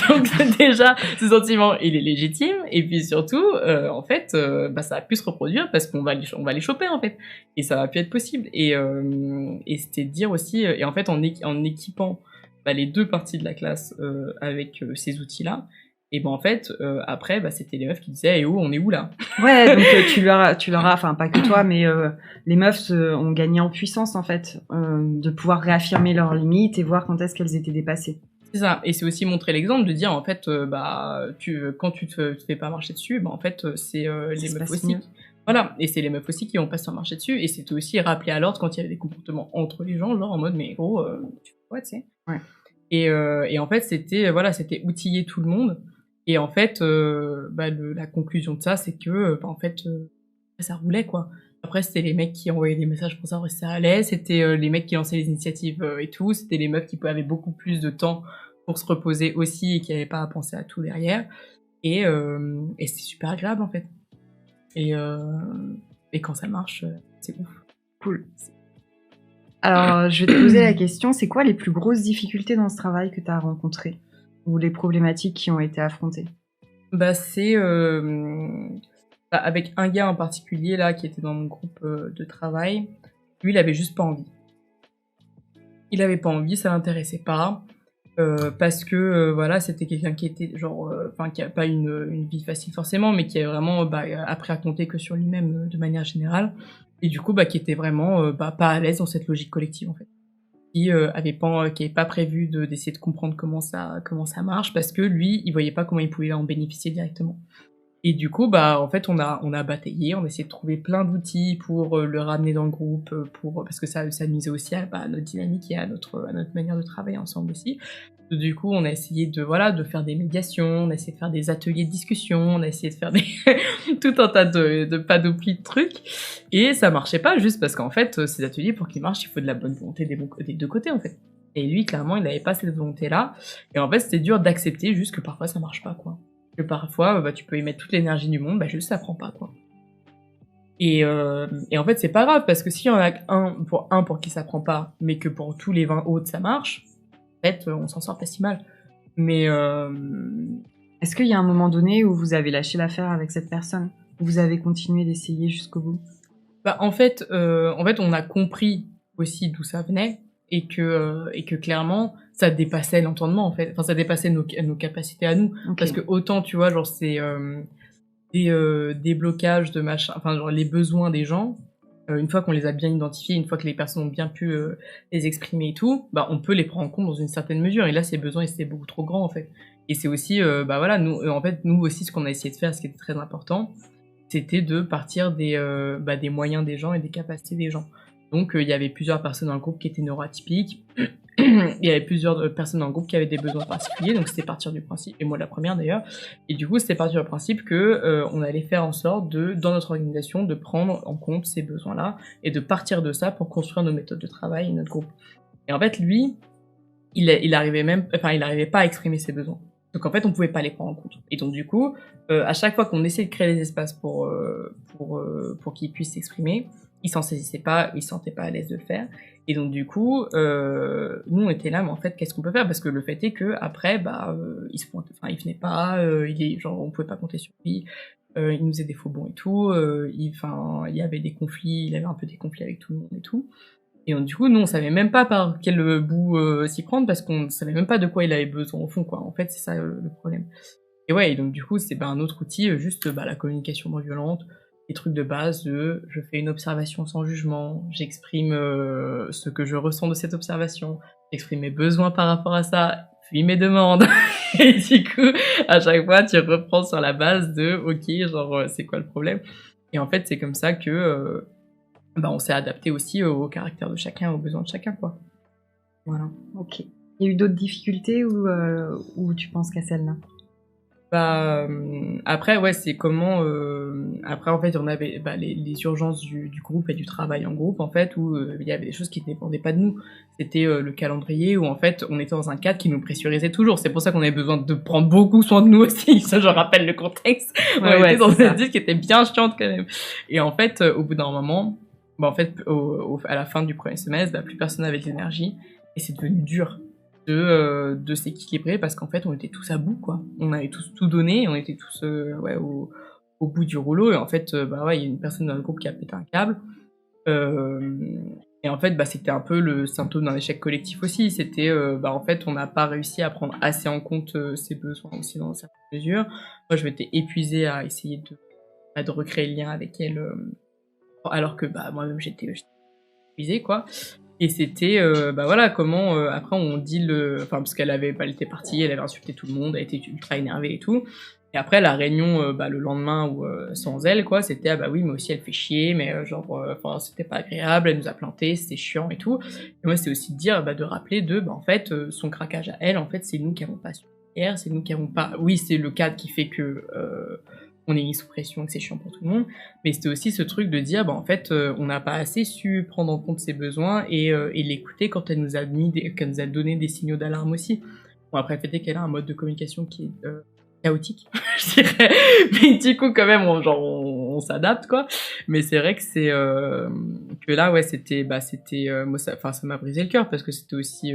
Donc déjà, ce sentiment, il est légitime, et puis surtout, en fait, ça va plus se reproduire parce qu'on va les choper en fait, et ça va plus être possible. Et c'était de dire aussi, et en fait, en équipant les deux parties de la classe avec ces outils-là, et en fait, après, c'était les meufs qui disaient « on est où là ?» Ouais, donc tu leur as, enfin pas que toi, mais les meufs ont gagné en puissance en fait, de pouvoir réaffirmer leurs limites et voir quand est-ce qu'elles étaient dépassées. C'est ça, et c'est aussi montrer l'exemple de dire en fait, quand tu te fais pas marcher dessus, en fait, c'est les meufs aussi. Voilà, et c'est les meufs aussi qui vont pas se faire marcher dessus, et c'était aussi rappeler à l'ordre quand il y avait des comportements entre les gens, en mode « mais gros, tu fais quoi, tu sais ?» Ouais. Et en fait, c'était outiller tout le monde. Et en fait, la conclusion de ça, c'est que, en fait, ça roulait, quoi. Après, c'était les mecs qui envoyaient des messages pour savoir si ça allait, c'était les mecs qui lançaient les initiatives et tout, c'était les meufs qui avaient beaucoup plus de temps pour se reposer aussi et qui n'avaient pas à penser à tout derrière. Et c'était super agréable, en fait. Et quand ça marche, c'est ouf. Cool. Alors, je vais te poser la question, c'est quoi les plus grosses difficultés dans ce travail que tu as rencontrées, ou les problématiques qui ont été affrontées? C'est avec un gars en particulier là qui était dans mon groupe de travail. Lui, il avait juste pas envie. Il avait pas envie, ça l'intéressait pas, parce que voilà, c'était quelqu'un qui était qui a pas une vie facile forcément, mais qui a vraiment appris à compter que sur lui-même de manière générale. Et du coup, qui était vraiment pas à l'aise dans cette logique collective, en fait. Qui avait pas prévu d'essayer de comprendre comment ça marche, parce que lui, il voyait pas comment il pouvait en bénéficier directement. Et du coup, bah, en fait, on a bataillé, on a essayé de trouver plein d'outils pour le ramener dans le groupe, parce que ça nuisait aussi à notre dynamique et à notre manière de travailler ensemble aussi. Du coup, on a essayé de faire des médiations, on a essayé de faire des ateliers de discussion, on a essayé de faire tout un tas de panoplies de trucs. Et ça marchait pas, juste parce qu'en fait, ces ateliers, pour qu'ils marchent, il faut de la bonne volonté des deux côtés, en fait. Et lui, clairement, il n'avait pas cette volonté-là. Et en fait, c'était dur d'accepter juste que parfois ça marche pas, quoi. Que parfois, bah, tu peux y mettre toute l'énergie du monde, bah, juste ça prend pas, quoi. Et en fait, c'est pas grave, parce que s'il y en a un pour qui ça prend pas, mais que pour tous les 20 autres ça marche, en fait, on s'en sort pas si mal. Mais est-ce qu'il y a un moment donné où vous avez lâché l'affaire avec cette personne? Où vous avez continué d'essayer jusqu'au bout? bah, en fait, on a compris aussi d'où ça venait, et que clairement, ça dépassait l'entendement, en fait. Enfin, ça dépassait nos capacités à nous. Okay. Parce que autant, tu vois, genre, c'est des blocages de machin, enfin, genre, les besoins des gens, une fois qu'on les a bien identifiés, une fois que les personnes ont bien pu les exprimer et tout, bah, on peut les prendre en compte dans une certaine mesure. Et là, ces besoins, c'était beaucoup trop grand, en fait. Et c'est aussi, bah voilà, nous aussi, ce qu'on a essayé de faire, ce qui était très important, c'était de partir des moyens des gens et des capacités des gens. Donc, il y avait plusieurs personnes dans le groupe qui étaient neuroatypiques. Il y avait plusieurs personnes dans le groupe qui avaient des besoins particuliers. Donc, c'était partir du principe, et moi la première d'ailleurs. Et du coup, c'était partir du principe que on allait faire en sorte dans notre organisation, de prendre en compte ces besoins-là et de partir de ça pour construire nos méthodes de travail et notre groupe. Et en fait, lui, il arrivait pas à exprimer ses besoins. Donc en fait, on pouvait pas les prendre en compte. Et donc du coup, à chaque fois qu'on essayait de créer des espaces pour qu'ils puissent s'exprimer, il s'en saisissait pas, il se sentait pas à l'aise de le faire. Et donc du coup, nous on était là, mais en fait, qu'est-ce qu'on peut faire? Parce que le fait est que après, il venait pas, on pouvait pas compter sur lui. Il nous faisait des faux bons et tout. Il y avait des conflits, il avait un peu des conflits avec tout le monde et tout. Et donc, du coup, nous, on savait même pas par quel bout s'y prendre, parce qu'on savait même pas de quoi il avait besoin au fond, quoi. En fait, c'est ça le problème. Et ouais, et donc du coup, c'est un autre outil, juste la communication non violente, les trucs de base je fais une observation sans jugement, j'exprime ce que je ressens de cette observation, j'exprime mes besoins par rapport à ça, puis mes demandes. Et du coup, à chaque fois, tu reprends sur la base de ok, genre c'est quoi le problème? Et en fait, c'est comme ça que on s'est adapté aussi au caractère de chacun, aux besoins de chacun, quoi. Voilà. Ok. Il y a eu d'autres difficultés ou tu penses qu'à celle-là? Après, ouais, c'est comment... après, en fait, on avait les urgences du groupe et du travail en groupe, en fait, où il y avait des choses qui ne dépendaient pas de nous. C'était le calendrier, où en fait, on était dans un cadre qui nous pressurisait toujours. C'est pour ça qu'on avait besoin de prendre beaucoup soin de nous aussi. Ça, je rappelle le contexte. On était dans une vie qui était bien chiante quand même. Et en fait, au bout d'un moment, en fait, à la fin du premier semestre, plus personne n'avait de l'énergie, et c'est devenu dur de s'équilibrer, parce qu'en fait on était tous à bout, quoi. On avait tous tout donné, on était tous au bout du rouleau, et en fait il y a une personne dans le groupe qui a pété un câble, et en fait c'était un peu le symptôme d'un échec collectif aussi. C'était en fait on n'a pas réussi à prendre assez en compte ses besoins aussi dans certaines mesures. Moi je m'étais épuisée à essayer de recréer le lien avec elle, alors que moi-même j'étais épuisée, quoi. Et c'était comment après on dit parce elle était partie, elle avait insulté tout le monde, elle était ultra énervée et tout. Et après la réunion le lendemain ou sans elle, quoi, c'était oui, mais aussi elle fait chier, mais c'était pas agréable, elle nous a planté, c'était chiant et tout. Et moi c'est aussi de dire de rappeler en fait son craquage à elle, en fait c'est nous qui avons pas su faire, c'est nous qui avons pas, oui, c'est le cadre qui fait que on est mis sous pression, que c'est chiant pour tout le monde, mais c'était aussi ce truc de dire en fait on n'a pas assez su prendre en compte ses besoins et l'écouter quand elle nous a qu'elle nous a donné des signaux d'alarme aussi. Bon, après le fait est qu'elle a un mode de communication qui est chaotique, je dirais, mais du coup quand même on s'adapte, quoi. Mais c'est vrai que c'est que là ouais c'était moi ça m'a brisé le cœur, parce que c'était aussi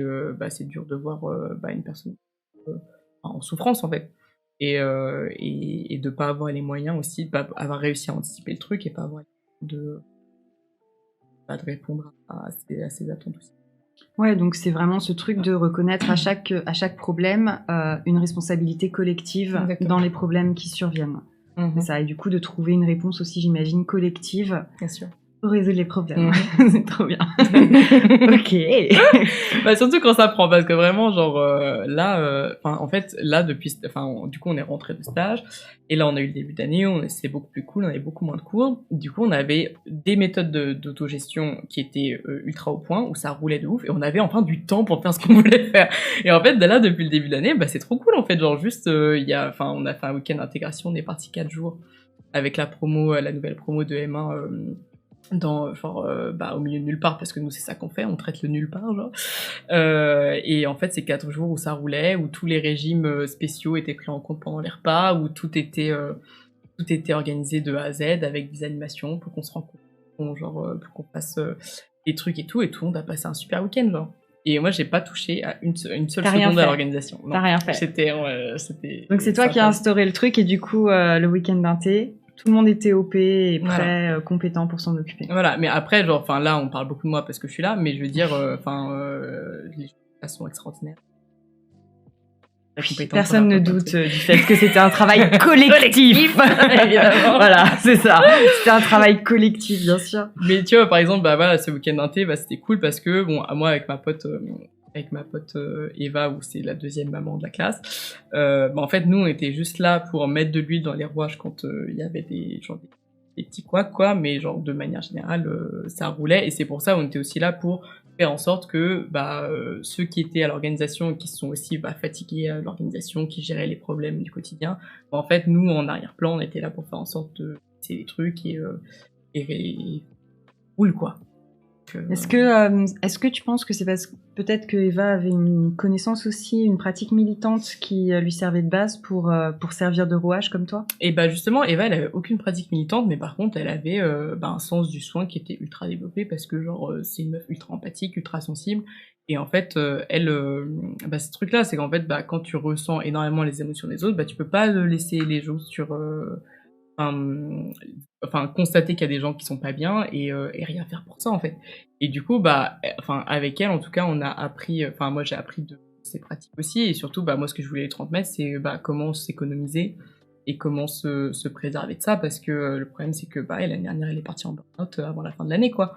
c'est dur de voir une personne en souffrance, en fait. Et de pas avoir les moyens aussi, de pas avoir réussi à anticiper le truc, et pas avoir de répondre à ses attentes aussi. Ouais, donc c'est vraiment ce truc de reconnaître à chaque problème une responsabilité collective. Exactement. Dans les problèmes qui surviennent. C'est ça, et du coup de trouver une réponse aussi, j'imagine, collective. Bien sûr. Pour résoudre les problèmes. C'est trop bien. Ok. Bah, surtout quand ça prend, parce que vraiment, genre, là, en fait, là, depuis, du coup, on est rentré de stage, et là, on a eu le début d'année, c'était beaucoup plus cool, on avait beaucoup moins de cours. Du coup, on avait des méthodes d'autogestion qui étaient ultra au point, où ça roulait de ouf, et on avait enfin du temps pour faire ce qu'on voulait faire. Et en fait, là, depuis le début de l'année, bah, c'est trop cool, en fait, genre, juste, on a fait un week-end d'intégration, on est parti 4 jours avec la nouvelle promo de M1, au milieu de nulle part, parce que nous c'est ça qu'on fait, on traite le nulle part, genre. Et en fait c'est 4 jours où ça roulait, où tous les régimes spéciaux étaient pris en compte pendant les repas, où tout était organisé de A à Z avec des animations pour qu'on se rencontre, pour qu'on fasse des trucs et tout le monde a passé un super week-end, genre. Et moi j'ai pas touché à une seule seconde à l'organisation. T'as rien fait. C'était donc c'est toi qui as instauré le truc, et du coup le week-end d'inté, tout le monde était OP et prêt, voilà. Compétent pour s'en occuper. Voilà, mais après, là, on parle beaucoup de moi parce que je suis là, mais je veux dire, les choses sont extraordinaires. Personne ne doute du fait que c'était un travail collectif. Voilà, c'est ça. C'était un travail collectif, bien sûr. Mais tu vois, par exemple, ce week-end d'inté, c'était cool parce que, moi, avec ma pote Eva, où c'est la deuxième maman de la classe, en fait, nous, on était juste là pour mettre de l'huile dans les rouages quand il y avait des petits couacs, quoi, mais genre, de manière générale, ça roulait, et c'est pour ça on était aussi là pour faire en sorte que ceux qui étaient à l'organisation et qui sont aussi fatigués à l'organisation, qui géraient les problèmes du quotidien, en fait, nous, en arrière-plan, on était là pour faire en sorte de fixer les trucs et cool, quoi. Est-ce que tu penses que c'est parce que peut-être que Eva avait une connaissance aussi, une pratique militante qui lui servait de base pour servir de rouage comme toi? Et justement, Eva, elle avait aucune pratique militante, mais par contre, elle avait un sens du soin qui était ultra développé, parce que c'est une meuf ultra empathique, ultra sensible. Et en fait, ce truc-là, c'est qu'en fait, quand tu ressens énormément les émotions des autres, tu peux pas laisser les choses sur constater qu'il y a des gens qui sont pas bien et rien faire pour ça, en fait. Et du coup, avec elle, en tout cas, on a appris, moi, j'ai appris de ses pratiques aussi, et surtout, moi, ce que je voulais lui transmettre, c'est comment s'économiser et comment se préserver de ça, parce que le problème, c'est que l'année dernière, elle est partie en burn-out avant la fin de l'année, quoi.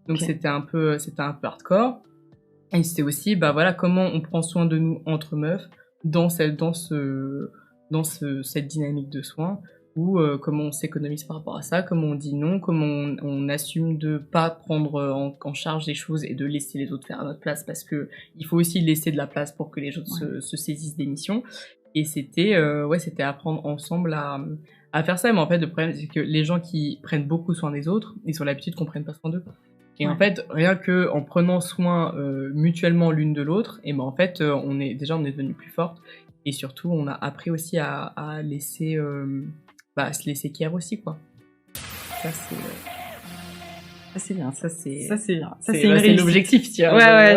Donc, c'était un peu hardcore. Et c'était aussi, comment on prend soin de nous entre meufs dans cette dynamique de soins, ou comment on s'économise par rapport à ça, comment on dit non, comment on assume de pas prendre en charge les choses et de laisser les autres faire à notre place, parce que il faut aussi laisser de la place pour que les autres se saisissent des missions. Et c'était apprendre ensemble à faire ça. Mais en fait, le problème, c'est que les gens qui prennent beaucoup soin des autres, ils ont l'habitude qu'on prenne pas soin d'eux. Et en fait, rien que en prenant soin mutuellement l'une de l'autre, et en fait, on est devenus plus fortes, et surtout, on a appris aussi à laisser se laisser care aussi, quoi. Ça c'est bien, ça c'est l'objectif, tu vois. Ouais,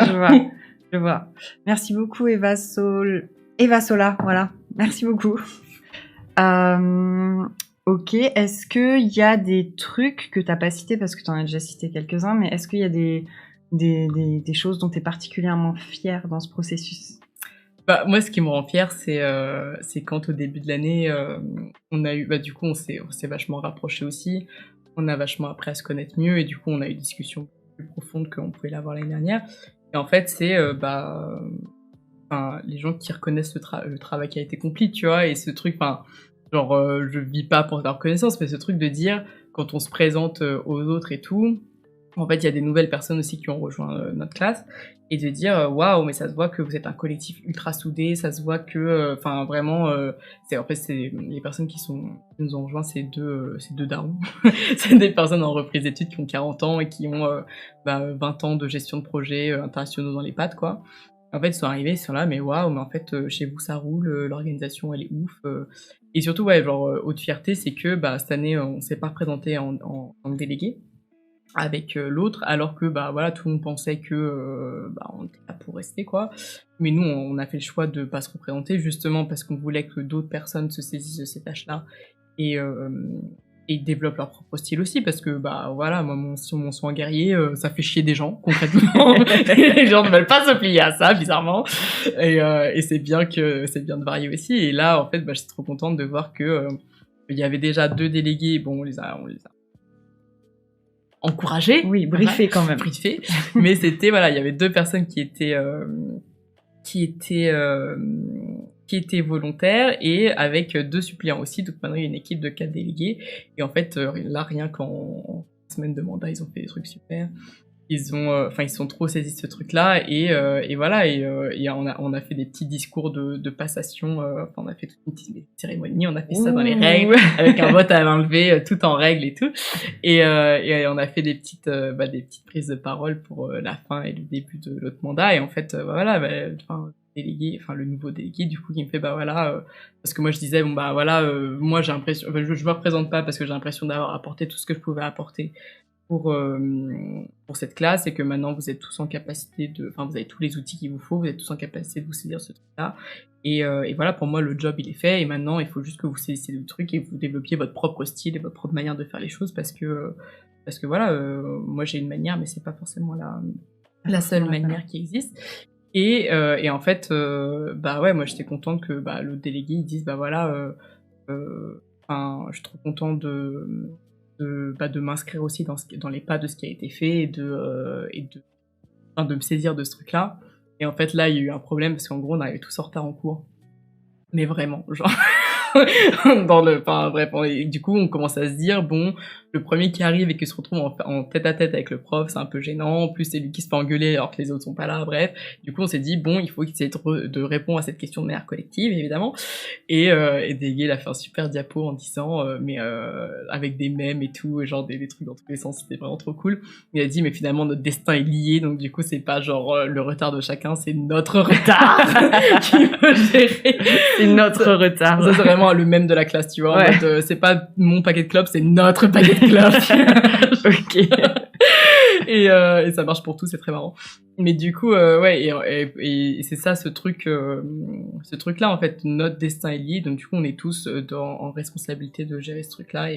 je vois. Merci beaucoup, Eva Sola, voilà. Merci beaucoup. Ok, est-ce qu'il y a des trucs que t'as pas cités, parce que t'en as déjà cité quelques-uns, mais est-ce qu'il y a des choses dont t'es particulièrement fière dans ce processus? Moi, ce qui me rend fière, c'est quand au début de l'année, on a eu, du coup, on s'est vachement rapprochés aussi. On a vachement appris à se connaître mieux, et du coup, on a eu des discussions plus profondes qu'on pouvait l'avoir l'année dernière. Et en fait, c'est les gens qui reconnaissent le travail qui a été accompli, tu vois, et ce truc, je vis pas pour la reconnaissance, mais ce truc de dire, quand on se présente aux autres et tout, en fait, il y a des nouvelles personnes aussi qui ont rejoint notre classe, et de dire waouh, mais ça se voit que vous êtes un collectif ultra soudé, ça se voit que vraiment c'est les personnes qui nous ont rejoint, c'est deux darons. C'est des personnes en reprise d'études qui ont 40 ans et qui ont 20 ans de gestion de projets internationaux dans les pattes, quoi. En fait, ils sont arrivés, ils sont là, mais waouh, mais en fait chez vous ça roule, l'organisation elle est ouf, et surtout haute fierté, c'est que cette année on s'est pas représenté en délégué avec l'autre, alors que tout le monde pensait que on était là pour rester, quoi. Mais nous, on a fait le choix de pas se représenter, justement parce qu'on voulait que d'autres personnes se saisissent de ces tâches-là et développent leur propre style aussi, parce que moi, mon soin guerrier, ça fait chier des gens concrètement. Les gens ne veulent pas se plier à ça, bizarrement, et c'est bien de varier aussi. Et là, en fait, je suis trop contente de voir que il y avait déjà 2 délégués. Bon, on les a encouragé. Oui, briefé quand même. Briefé. Mais c'était, voilà, il y avait 2 personnes qui étaient volontaires et avec 2 suppléants aussi. Donc maintenant, il y a une équipe de 4 délégués. Et en fait, là, rien qu'en semaine de mandat, ils ont fait des trucs super. Ils sont trop saisis de ce truc-là et voilà et on a fait des petits discours de passation. On a fait toute une petite cérémonie, on a fait ça dans les règles avec un vote à la main levée, tout en règle et tout. Et on a fait des petites prises de parole pour la fin et le début de l'autre mandat. Et en fait, le nouveau délégué du coup qui me fait parce que moi je disais moi j'ai l'impression, je me représente pas parce que j'ai l'impression d'avoir apporté tout ce que je pouvais apporter pour cette classe et que maintenant vous êtes tous en capacité vous avez tous les outils qu'il vous faut, vous êtes tous en capacité de vous saisir ce truc-là et voilà, pour moi le job il est fait et maintenant il faut juste que vous saisissiez le truc et vous développiez votre propre style et votre propre manière de faire les choses parce que voilà, moi j'ai une manière mais c'est pas forcément la seule manière qui existe et en fait moi j'étais contente que le délégué il dise je suis trop content de m'inscrire aussi dans les pas de ce qui a été fait et de me saisir de ce truc-là. Et en fait, là, il y a eu un problème parce qu'en gros, on arrivait tous en retard en cours. Mais vraiment, genre... et du coup, on commence à se dire, bon, le premier qui arrive et qui se retrouve en tête à tête avec le prof, c'est un peu gênant. En plus, c'est lui qui se fait engueuler alors que les autres sont pas là, bref. Du coup, on s'est dit, bon, il faut essayer de répondre à cette question de manière collective, évidemment. Et Dégué, il a fait un super diapo en disant, avec des mèmes et tout, genre des trucs dans tous les sens, c'était vraiment trop cool. Il a dit, mais finalement, notre destin est lié, donc du coup, c'est pas genre le retard de chacun, c'est notre retard qui peut gérer. C'est notre retard. Ça, c'est vraiment le même de la classe, tu vois. Ouais. En mode, c'est pas mon paquet de clopes, c'est notre paquet de clopes. Ok. Et ça marche pour tout, c'est très marrant. Mais du coup, et c'est ça, ce truc-là, en fait, notre destin est lié. Donc du coup, on est tous en responsabilité de gérer ce truc-là.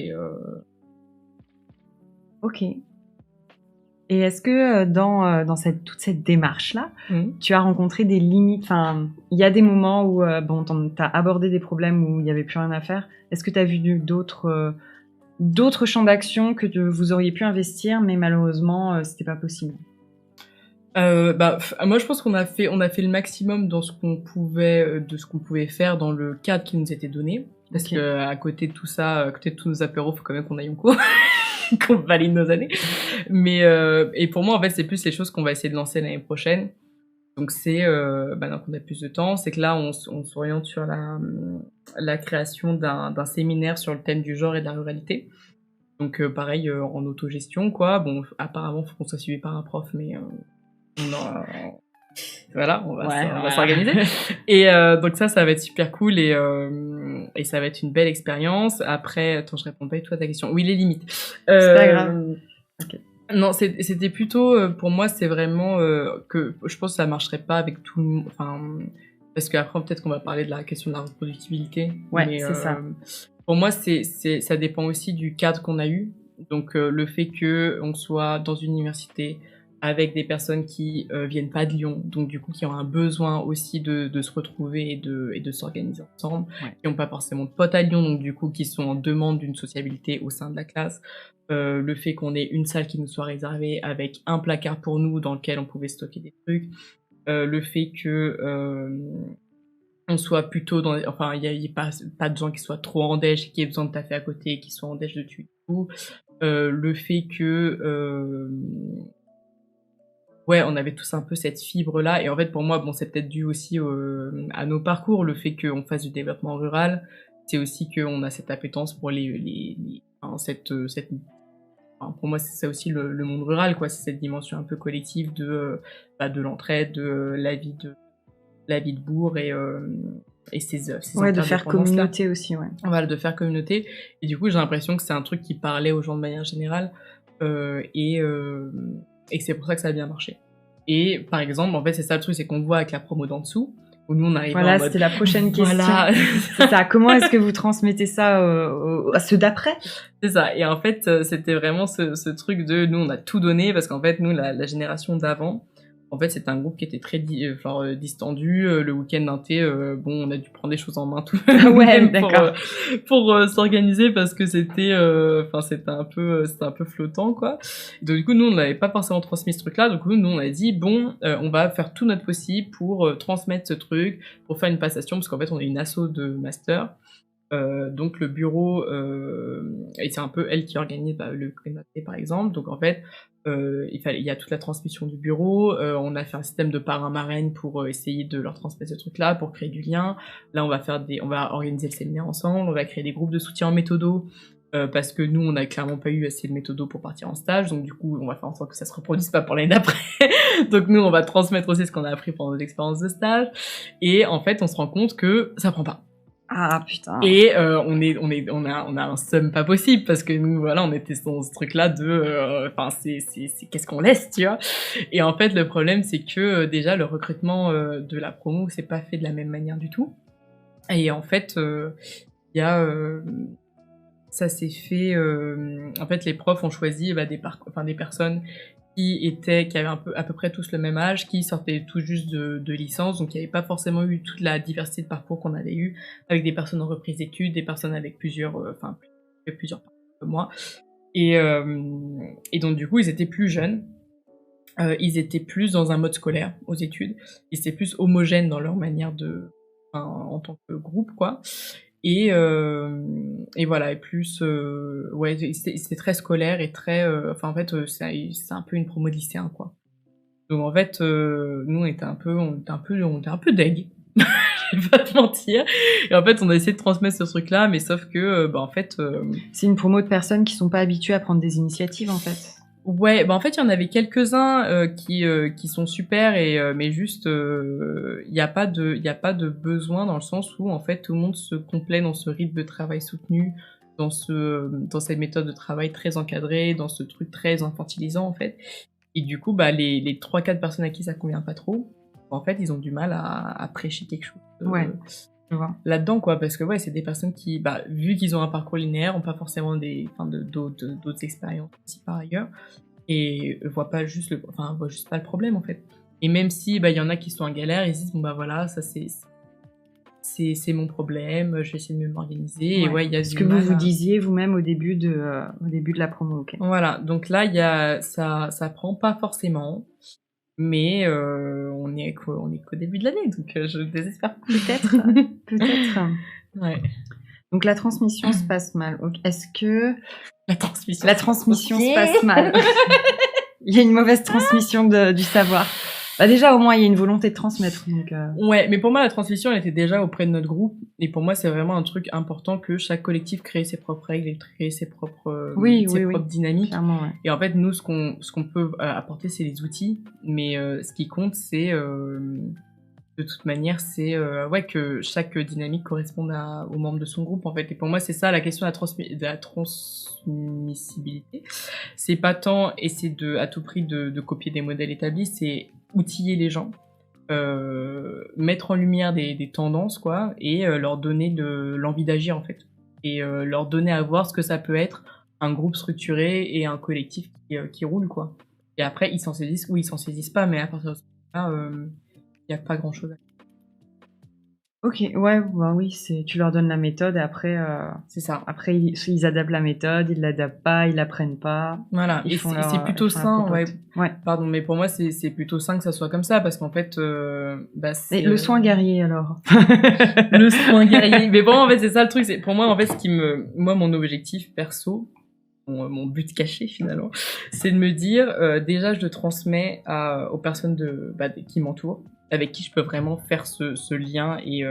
Ok. Et est-ce que dans toute cette démarche-là, tu as rencontré des limites? Enfin, il y a des moments où t'as abordé des problèmes où il n'y avait plus rien à faire. Est-ce que tu as vu d'autres champs d'action que vous auriez pu investir, mais malheureusement, c'était pas possible? Moi, je pense qu'on a fait le maximum dans ce qu'on pouvait faire dans le cadre qui nous était donné. Parce que à côté de tout ça, à côté de tous nos apéros, faut quand même qu'on aille en cours. Qu'on valide nos années. Mais et pour moi, en fait, c'est plus les choses qu'on va essayer de lancer l'année prochaine. Donc c'est maintenant qu'on a plus de temps, c'est que là on s'oriente sur la création d'un séminaire sur le thème du genre et de la ruralité. Donc pareil en autogestion quoi. Bon, apparemment faut qu'on soit suivi par un prof, mais voilà, on va s'organiser. Et donc ça va être super cool et ça va être une belle expérience. Après, attends, je réponds pas du tout à ta question. Oui, les limites. C'est pas grave. Okay. Non, c'était plutôt pour moi, c'est vraiment que je pense que ça marcherait pas avec tout le monde. Enfin, parce qu'après peut-être qu'on va parler de la question de la reproductibilité. Ouais, mais, c'est ça. Pour moi, ça dépend aussi du cadre qu'on a eu. Donc le fait que on soit dans une université avec des personnes qui viennent pas de Lyon, donc du coup qui ont un besoin aussi de se retrouver et de s'organiser ensemble, qui ont pas forcément de potes à Lyon, donc du coup qui sont en demande d'une sociabilité au sein de la classe, le fait qu'on ait une salle qui nous soit réservée avec un placard pour nous dans lequel on pouvait stocker des trucs, le fait que on soit plutôt dans, enfin il y a pas de gens qui soient trop en déj, qui aient besoin de taffer à côté, qui soient en déj dessus, du coup, le fait que on avait tous un peu cette fibre-là. Et en fait, pour moi, bon, c'est peut-être dû aussi à nos parcours, le fait qu'on fasse du développement rural. C'est aussi qu'on a cette appétence pour pour moi, c'est ça aussi le monde rural, quoi. C'est cette dimension un peu collective de l'entraide, de la vie de bourg et ces de faire communauté aussi, ouais. Voilà, de faire communauté. Et du coup, j'ai l'impression que c'est un truc qui parlait aux gens de manière générale. Et que c'est pour ça que ça a bien marché. Et par exemple, en fait, c'est ça le truc, c'est qu'on voit avec la promo d'en dessous, où nous on arrive en mode... c'était la prochaine question. Voilà. C'est ça. Comment est-ce que vous transmettez ça à ceux d'après? C'est ça. Et en fait, c'était vraiment ce truc de nous, on a tout donné, parce qu'en fait, nous, la génération d'avant, En fait, c'était un groupe qui était très distendu. Le week-end d'un thé, bon, on a dû prendre des choses en main tout Ouais, d'accord. pour s'organiser parce que c'était c'était un peu flottant, quoi. Donc du coup, nous, on n'avait pas forcément transmis ce truc-là. Donc nous, on a dit bon, on va faire tout notre possible pour transmettre ce truc, pour faire une passation, parce qu'en fait, on est une asso de master. Donc le bureau, et c'est un peu elle qui organise le crématé par exemple. Donc en fait, il y a toute la transmission du bureau. On a fait un système de parrain-marraine pour essayer de leur transmettre ce truc-là, pour créer du lien. Là, on va organiser le séminaire ensemble. On va créer des groupes de soutien en méthodo. Parce que nous, on n'a clairement pas eu assez de méthodo pour partir en stage, donc du coup, on va faire en sorte que ça se reproduise pas pour l'année d'après. Donc nous, on va transmettre aussi ce qu'on a appris pendant nos expériences de stage. Et en fait, on se rend compte que ça prend pas. Ah putain. Et on a un seum pas possible parce que nous voilà, on était dans ce truc là de c'est qu'est-ce qu'on laisse, tu vois. Et en fait le problème c'est que déjà le recrutement de la promo c'est pas fait de la même manière du tout. Et en fait il y a ça s'est fait en fait les profs ont choisi des personnes qui avaient à peu près tous le même âge, qui sortaient tout juste de licence, donc il n'y avait pas forcément eu toute la diversité de parcours qu'on avait eu, avec des personnes en reprise d'études, des personnes avec plusieurs parcours que moi. Et donc du coup, ils étaient plus jeunes, ils étaient plus dans un mode scolaire aux études, ils étaient plus homogènes dans leur manière en tant que groupe, quoi. Et voilà, et plus c'était très scolaire et très c'est un peu une promo de lycéen, quoi. Donc en fait nous on était un peu deg. Je vais pas te mentir. Et en fait on a essayé de transmettre ce truc là, mais sauf que c'est une promo de personnes qui sont pas habituées à prendre des initiatives en fait. Ouais, en fait, il y en avait quelques-uns qui sont super mais juste il y a pas de besoin dans le sens où en fait tout le monde se complaît dans ce rythme de travail soutenu, dans cette méthode de travail très encadrée, dans ce truc très infantilisant en fait. Et du coup, les 3-4 personnes à qui ça convient pas trop, en fait, ils ont du mal à prêcher quelque chose. Ouais. Là-dedans, quoi, parce que ouais, c'est des personnes qui, vu qu'ils ont un parcours linéaire, ont pas forcément d'autres expériences aussi par ailleurs, et voient juste pas le problème en fait. Et même si il y en a qui sont en galère, ils se disent voilà, ça c'est mon problème, je vais essayer de mieux m'organiser. Ouais. Et ouais, il y a ce que vous disiez vous-même au début de la promo. Okay. Voilà, donc là ça prend pas forcément. Mais on est qu'au début de l'année, donc je désespère. Peut-être. Ouais. Donc la transmission se passe mal. Okay. Est-ce que la transmission se passe mal? Il y a une mauvaise transmission du savoir. Déjà, au moins, il y a une volonté de transmettre. Donc, Ouais, mais pour moi, la transmission, elle était déjà auprès de notre groupe. Et pour moi, c'est vraiment un truc important que chaque collectif crée ses propres règles et crée ses propres dynamiques. Clairement, ouais. Et en fait, nous, ce qu'on peut apporter, c'est les outils. Mais ce qui compte, c'est de toute manière, c'est que chaque dynamique corresponde aux membres de son groupe, en fait. Et pour moi, c'est ça la question de la transmissibilité. C'est pas tant essayer à tout prix de copier des modèles établis, c'est outiller les gens, mettre en lumière des tendances, quoi, et leur donner l'envie d'agir, en fait. Et leur donner à voir ce que ça peut être un groupe structuré et un collectif qui roule, quoi. Et après, ils s'en saisissent ou ils s'en saisissent pas, mais à partir de ce moment-là, il n'y a pas grand-chose à faire. Ok, ouais, oui, tu leur donnes la méthode et après, c'est ça. Après, ils adaptent la méthode, ils l'adaptent pas, ils l'apprennent pas. Voilà, et c'est plutôt sain, ouais. Pardon, mais pour moi, c'est plutôt sain que ça soit comme ça, parce qu'en fait, c'est... le soin guerrier, alors. Le soin guerrier. Mais bon, en fait, c'est ça le truc, c'est, pour moi, en fait, mon objectif perso, mon but caché finalement, c'est de me dire déjà je le transmets aux personnes qui m'entourent, avec qui je peux vraiment faire ce lien et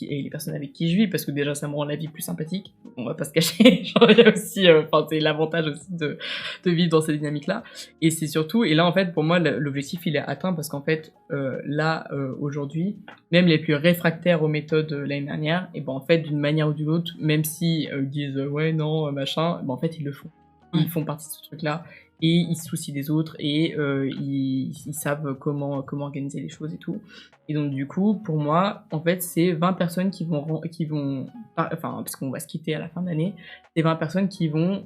les personnes avec qui je vis, parce que déjà ça me rend la vie plus sympathique, on va pas se cacher. Genre, il y a aussi c'est l'avantage aussi de vivre dans cette dynamique là, et c'est surtout, et là en fait pour moi l'objectif il est atteint, parce qu'en fait aujourd'hui même les plus réfractaires aux méthodes l'année dernière, et en fait d'une manière ou d'une autre, même si ils disent ouais non machin, en fait ils le font. Ils font partie de ce truc-là et ils se soucient des autres et ils savent comment organiser les choses et tout. Et donc du coup, pour moi, en fait, c'est 20 personnes qui vont parce qu'on va se quitter à la fin de l'année, c'est 20 personnes qui vont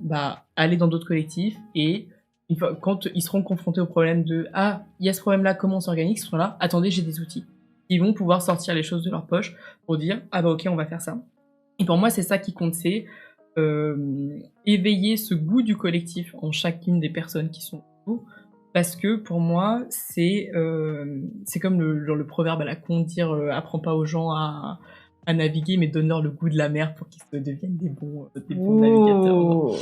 aller dans d'autres collectifs et quand ils seront confrontés au problème de « Ah, il y a ce problème-là, comment on s'organise ?» Ils seront là « Attendez, j'ai des outils. » Ils vont pouvoir sortir les choses de leur poche pour dire « Ah bah ok, on va faire ça. » Et pour moi, c'est ça qui compte, c'est éveiller ce goût du collectif en chacune des personnes qui sont autour. Parce que pour moi, c'est comme le proverbe à la con, dire apprends pas aux gens à naviguer, mais donne-leur le goût de la mer pour qu'ils se deviennent des bons navigateurs.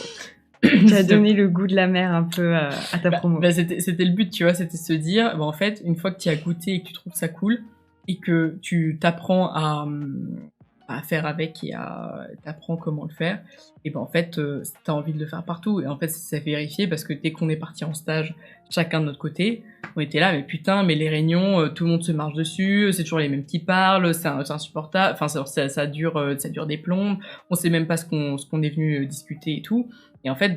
Tu as donné le goût de la mer un peu à ta promo. C'était le but, tu vois, c'était de se dire, en fait, une fois que tu as goûté et que tu trouves ça cool, et que tu t'apprends à faire avec et t'apprends comment le faire, et en fait, t'as envie de le faire partout. Et en fait, c'est vérifié parce que dès qu'on est parti en stage, chacun de notre côté, on était là, mais putain, mais les réunions, tout le monde se marche dessus, c'est toujours les mêmes qui parlent, c'est insupportable, enfin, ça dure des plombes, on sait même pas ce qu'on est venu discuter et tout. Et en fait,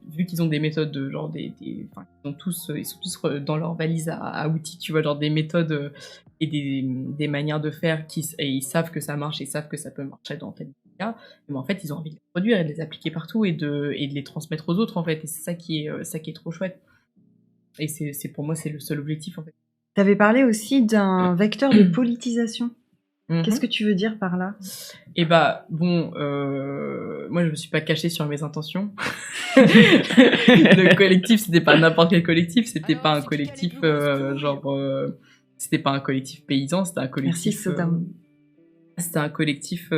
vu qu'ils ont des méthodes de genre ils sont tous dans leur valise à outils, tu vois, genre des méthodes et des manières de faire et ils savent que ça marche, et ils savent que ça peut marcher dans tel cas. Mais en fait, ils ont envie de les produire et de les appliquer partout et de les transmettre aux autres, en fait. Et c'est ça qui est trop chouette. Et c'est pour moi, c'est le seul objectif, en fait. Tu avais parlé aussi d'un vecteur de politisation. Qu'est-ce que tu veux dire par là? Et moi je me suis pas cachée sur mes intentions. Le collectif, c'était pas n'importe quel collectif, c'était pas un collectif c'était pas un collectif paysan, c'était un collectif. Merci, c'était un collectif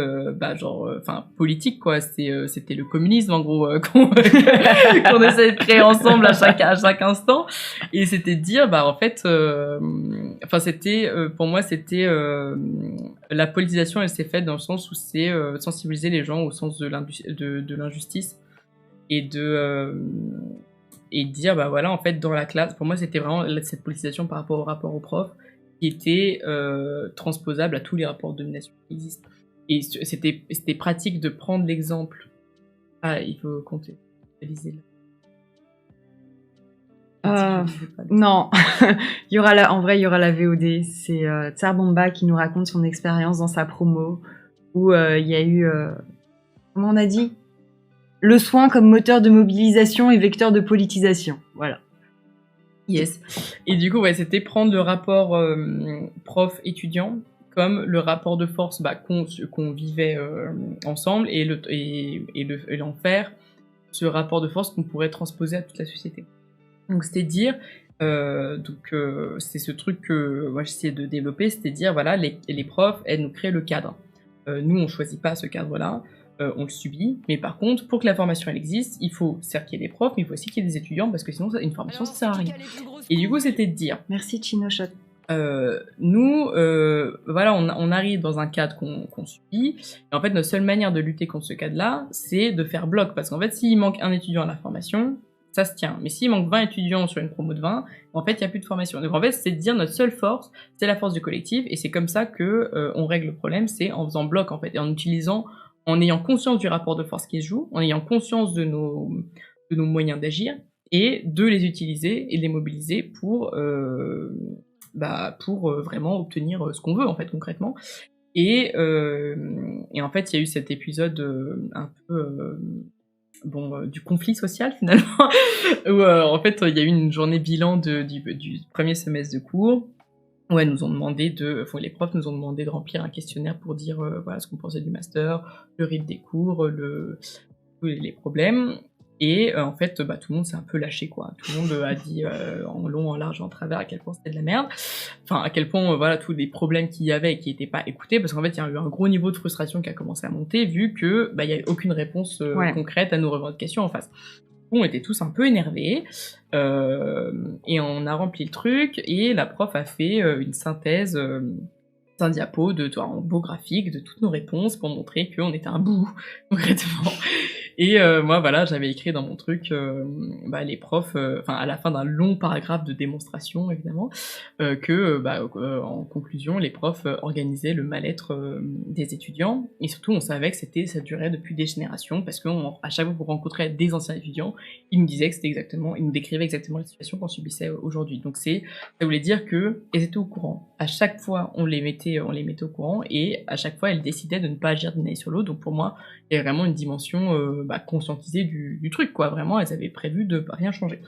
politique, quoi. C'était le communisme, en gros, qu'on essayait de créer ensemble à chaque instant. Et c'était de dire, en fait, pour moi, c'était la politisation, elle s'est faite dans le sens où c'est sensibiliser les gens au sens de l'injustice et et dire, voilà, en fait, dans la classe, pour moi, c'était vraiment cette politisation par rapport au rapport aux profs qui était transposable à tous les rapports de domination qui existent. Et c'était pratique de prendre l'exemple. Ah, il faut compter. Non, en vrai, il y aura la VOD. C'est Tsar Bomba qui nous raconte son expérience dans sa promo, où il y a eu, comment on a dit, le soin comme moteur de mobilisation et vecteur de politisation. Voilà. Yes. Et du coup, c'était prendre le rapport prof-étudiant comme le rapport de force qu'on vivait ensemble et en faire ce rapport de force qu'on pourrait transposer à toute la société. Donc, c'était dire, c'est ce truc que moi j'essayais de développer, c'était dire, voilà, les profs, elles nous créent le cadre. Nous, on choisit pas ce cadre-là. On le subit, mais par contre, pour que la formation elle existe, il faut certes qu'il y ait des profs, mais il faut aussi qu'il y ait des étudiants, parce que sinon, une formation, ça sert à rien. Et du coup, c'était de dire... Merci, Chinoshot. Nous, on arrive dans un cadre qu'on subit, et en fait, notre seule manière de lutter contre ce cadre-là, c'est de faire bloc, parce qu'en fait, s'il manque un étudiant à la formation, ça se tient. Mais s'il manque 20 étudiants sur une promo de 20, en fait, il n'y a plus de formation. Donc en fait, c'est de dire notre seule force, c'est la force du collectif, et c'est comme ça que on règle le problème, c'est en faisant bloc, en fait, et en ayant conscience du rapport de force qui se joue, en ayant conscience de nos moyens d'agir, et de les utiliser et de les mobiliser pour vraiment obtenir ce qu'on veut, en fait, concrètement. Et en fait, il y a eu cet épisode un peu du conflit social, finalement, où en fait, il y a eu une journée bilan du premier semestre de cours. Ouais, les profs nous ont demandé de remplir un questionnaire pour dire ce qu'on pensait du master, le rythme des cours, tous les problèmes. Et en fait, tout le monde s'est un peu lâché, quoi. Tout le monde a dit en long, en large, en travers à quel point c'était de la merde. Enfin, à quel point, tous les problèmes qu'il y avait et qui n'étaient pas écoutés, parce qu'en fait, il y a eu un gros niveau de frustration qui a commencé à monter, vu que il y avait aucune réponse concrète à nos revendications en face. On était tous un peu énervés, et on a rempli le truc, et la prof a fait une synthèse, un diapo en beau graphique de toutes nos réponses pour montrer qu'on était un bout, concrètement. Et moi, j'avais écrit dans mon truc, les profs, à la fin d'un long paragraphe de démonstration, évidemment, en conclusion, les profs organisaient le mal-être des étudiants, et surtout, on savait que ça durait depuis des générations, parce qu'à chaque fois qu'on rencontrait des anciens étudiants, ils nous décrivaient exactement la situation qu'on subissait aujourd'hui. Donc ça voulait dire que elles étaient au courant. À chaque fois, on les mettait au courant, et à chaque fois, elles décidaient de ne pas agir d'une année sur l'autre. Donc pour moi, Il y avait vraiment une dimension conscientisée du truc, quoi. Vraiment, elles avaient prévu de rien changer.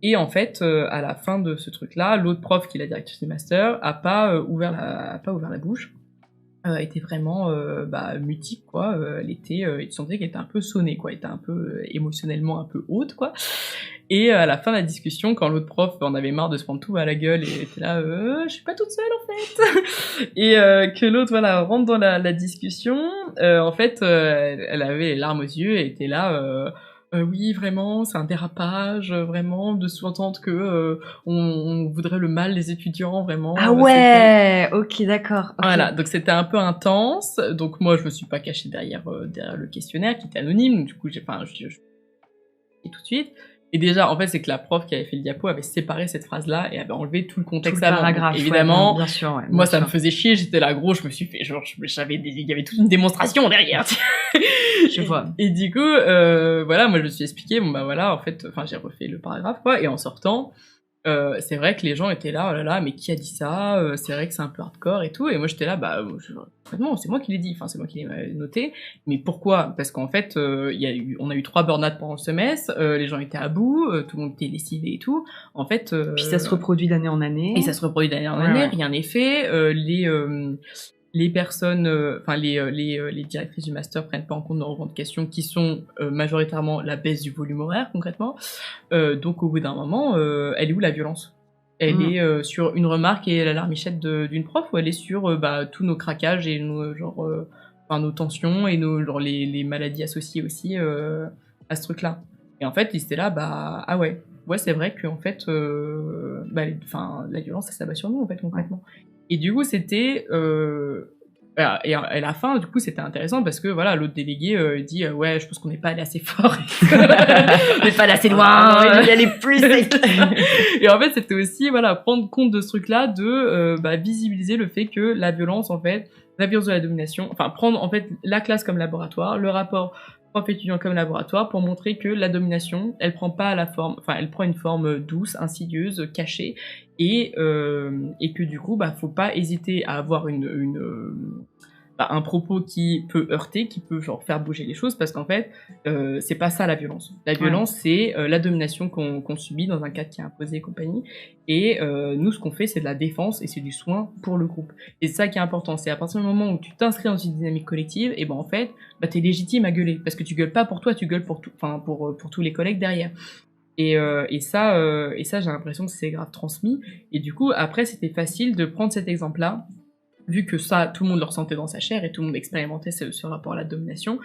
Et en fait, à la fin de ce truc-là, l'autre prof qui est la directrice du master a pas ouvert la bouche. Était vraiment mutique, quoi. Il sentait qu'elle était un peu sonnée, quoi. Elle était un peu émotionnellement un peu haute, quoi. Et à la fin de la discussion, quand l'autre prof en avait marre de se prendre tout à la gueule et était là, je suis pas toute seule en fait, et que l'autre rentre dans la discussion, en fait, elle avait les larmes aux yeux et était là. Oui, vraiment, c'est un dérapage, vraiment, de sous-entendre que on voudrait le mal des étudiants, vraiment. Ah ouais, ok, d'accord. Okay. Voilà, donc c'était un peu intense. Donc moi, je me suis pas cachée derrière le questionnaire qui était anonyme. Donc, du coup, je et tout de suite. Et déjà, en fait, c'est que la prof qui avait fait le diapo avait séparé cette phrase-là et avait enlevé tout le contexte avant. Paragraphe, évidemment, ouais, bien sûr, ouais, moi, ça me faisait chier. J'étais là, gros, je me suis fait, il y avait toute une démonstration derrière. Je vois. Et du coup, moi, je me suis expliqué, en fait, j'ai refait le paragraphe, quoi, et en sortant, c'est vrai que les gens étaient là, oh là là, mais qui a dit ça? C'est vrai que c'est un peu hardcore et tout. Et moi, j'étais là, vraiment, c'est moi qui l'ai dit, c'est moi qui l'ai noté. Mais pourquoi? Parce qu'en fait, on a eu 3 burn-out pendant le semestre, les gens étaient à bout, tout le monde était lessivé et tout. En fait, puis ça se reproduit d'année en année. Et ça se reproduit d'année en année, rien n'est fait. Les personnes, les directrices du master prennent pas en compte nos revendications qui sont majoritairement la baisse du volume horaire, concrètement. Donc au bout d'un moment, elle est où la violence? Elle est sur une remarque et la larmichette d'une prof, ou elle est sur tous nos craquages et nos tensions et les maladies associées aussi à ce truc-là. Et en fait, ils étaient là, ah ouais, c'est vrai que en fait, la violence, ça s'abat sur nous en fait concrètement. Et du coup, c'était et à la fin, du coup, c'était intéressant parce que voilà, l'autre délégué dit ouais, je pense qu'on n'est pas allé assez fort, on n'est pas allé assez loin, il y allait plus. Et en fait, c'était aussi prendre compte de ce truc-là, de visibiliser le fait que la violence de la domination, prendre en fait la classe comme laboratoire, le rapport prof-étudiant comme laboratoire pour montrer que la domination, elle prend une forme douce, insidieuse, cachée, et que du coup, faut pas hésiter à avoir un propos qui peut heurter, qui peut faire bouger les choses, parce qu'en fait, c'est pas ça la violence. La violence, c'est la domination qu'on subit dans un cadre qui est imposé et compagnie. Et nous, ce qu'on fait, c'est de la défense et c'est du soin pour le groupe. Et c'est ça qui est important. C'est à partir du moment où tu t'inscris dans une dynamique collective, et en fait, t'es légitime à gueuler, parce que tu gueules pas pour toi, tu gueules pour tous les collègues derrière. Et ça, j'ai l'impression que c'est grave transmis. Et du coup, après, c'était facile de prendre cet exemple-là, vu que ça, tout le monde le ressentait dans sa chair et tout le monde expérimentait ce rapport à la domination,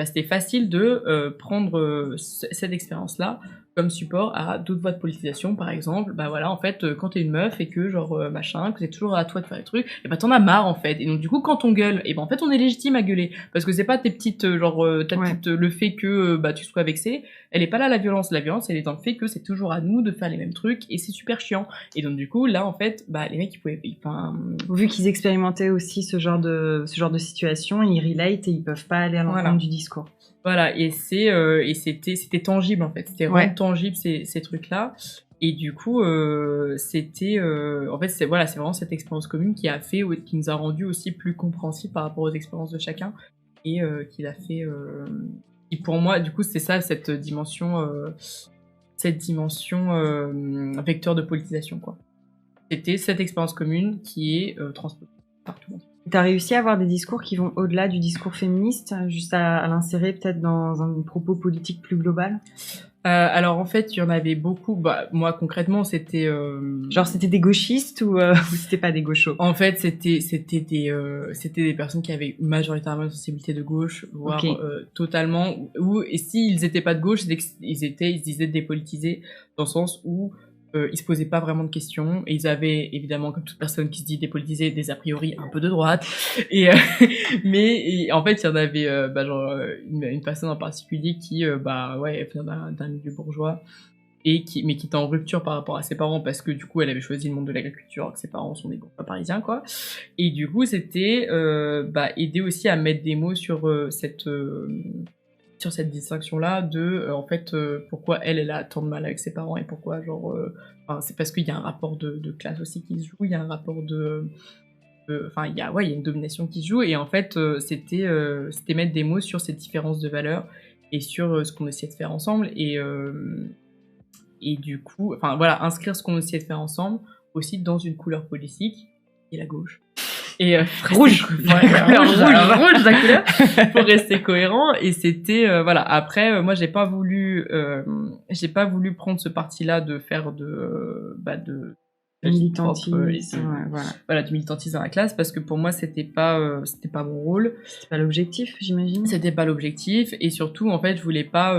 c'était facile de prendre cette expérience-là comme support à d'autres voies de politisation, par exemple. En fait, quand t'es une meuf et que que c'est toujours à toi de faire les trucs, et t'en as marre en fait. Et donc du coup, quand on gueule, et en fait, on est légitime à gueuler, parce que c'est pas tes petites le fait que tu sois vexé, elle est pas là la violence. La violence, elle est dans le fait que c'est toujours à nous de faire les mêmes trucs et c'est super chiant. Et donc du coup, là en fait, les mecs ils pouvaient, vu qu'ils expérimentaient aussi ce genre de situation, ils relate et ils peuvent pas aller à l'encontre du discours. Voilà, et c'était tangible en fait, c'était vraiment tangible ces trucs-là. Et du coup, c'était en fait c'est vraiment cette expérience commune qui nous a rendu aussi plus compréhensibles par rapport aux expériences de chacun, et qui l'a fait. Et pour moi, du coup, c'est ça cette dimension vecteur de politisation, quoi. C'était cette expérience commune qui est transposée par tout le monde. T'as réussi à avoir des discours qui vont au-delà du discours féministe, juste à l'insérer peut-être dans un propos politique plus global? Alors en fait, il y en avait beaucoup. Moi concrètement, c'était c'était des gauchistes ou c'était pas des gauchos? En fait, c'était des personnes qui avaient majoritairement une sensibilité de gauche, voire totalement. Et s'ils étaient pas de gauche, ils se disaient dépolitisés, dans le sens où ils se posaient pas vraiment de questions, et ils avaient évidemment, comme toute personne qui se dit dépolitisée, des a priori un peu de droite. Mais en fait, il y en avait une personne en particulier qui elle vient d'un milieu bourgeois, mais qui était en rupture par rapport à ses parents, parce que du coup elle avait choisi le monde de l'agriculture, alors que ses parents sont des bourgeois parisiens, quoi. Et du coup c'était aider aussi à mettre des mots sur cette distinction-là de pourquoi elle a tant de mal avec ses parents, et pourquoi c'est parce qu'il y a un rapport de classe aussi qui se joue, il y a un rapport enfin il y a une domination qui se joue, et en fait c'était mettre des mots sur ces différences de valeurs et sur ce qu'on essayait de faire ensemble, et du coup, enfin voilà, inscrire ce qu'on essayait de faire ensemble aussi dans une couleur politique qui est la gauche. Et rouge, rouge la couleur, pour rester cohérent. Et c'était voilà. Après, moi, j'ai pas voulu prendre ce parti-là de faire de militantisme, voilà, du militantisme dans la classe, parce que pour moi, c'était pas mon rôle. C'était pas l'objectif, j'imagine. C'était pas l'objectif, et surtout, en fait, je voulais pas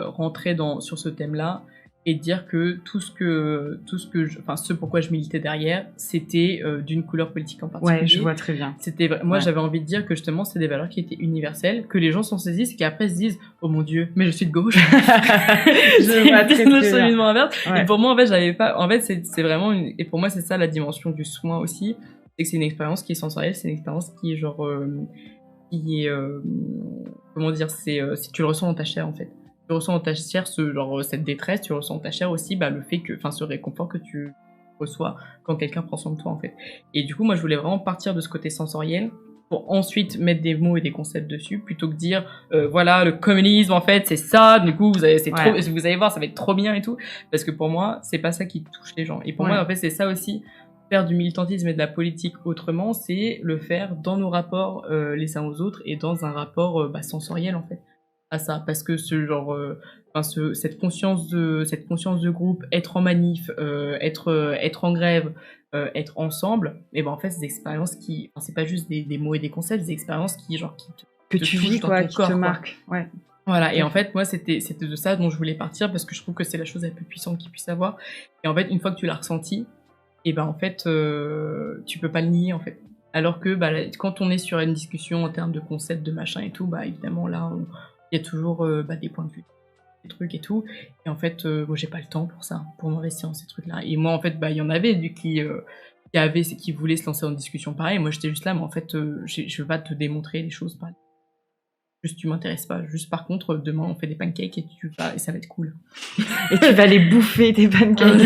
rentrer sur ce thème-là et dire que tout ce pourquoi je militais derrière, c'était d'une couleur politique en particulier. Ouais, je vois très bien. Moi, j'avais envie de dire que justement, c'est des valeurs qui étaient universelles, que les gens s'en saisissent, et qu'après se disent, oh mon Dieu, mais je suis de gauche. Je vois très bien. Inverse. Ouais. Et pour moi, en fait, j'avais pas. En fait, c'est vraiment et pour moi, c'est ça la dimension du soin aussi, c'est que c'est une expérience qui est sensorielle, c'est une expérience qui est genre, qui est, comment dire, c'est si tu le ressens dans ta chair, en fait. Tu ressens dans ta chair cette détresse, tu ressens dans ta chair aussi le fait que, enfin, ce réconfort que tu reçois quand quelqu'un prend soin de toi, en fait. Et du coup, moi, je voulais vraiment partir de ce côté sensoriel pour ensuite mettre des mots et des concepts dessus, plutôt que dire, voilà, le communisme, en fait, c'est ça, du coup, vous allez voir, ça va être trop bien et tout. Parce que pour moi, c'est pas ça qui touche les gens. Et pour moi, en fait, c'est ça aussi, faire du militantisme et de la politique autrement, c'est le faire dans nos rapports les uns aux autres, et dans un rapport sensoriel, en fait, à ça, parce que cette conscience de groupe, être en manif, être en grève, être ensemble, et ben en fait, c'est des expériences qui, enfin, c'est pas juste des mots et des concepts, des expériences que tu vis, quoi, qui te marquent. Ouais. Voilà, et en fait, moi, c'était de ça dont je voulais partir, parce que je trouve que c'est la chose la plus puissante qu'il puisse avoir. Et en fait, une fois que tu l'as ressenti, et ben en fait, tu peux pas le nier, en fait. Alors que quand on est sur une discussion en termes de concepts, de machin et tout, évidemment là, il y a toujours des points de vue, des trucs et tout. Et en fait, moi, j'ai pas le temps pour ça, pour m'investir dans ces trucs-là. Et moi, en fait, il y en avait qui voulaient se lancer en discussion pareil. Moi, j'étais juste là, mais en fait, je veux pas te démontrer les choses pareilles. Juste, tu m'intéresses pas. Juste, par contre, demain, on fait des pancakes et ça va être cool. Et tu vas les bouffer, tes pancakes.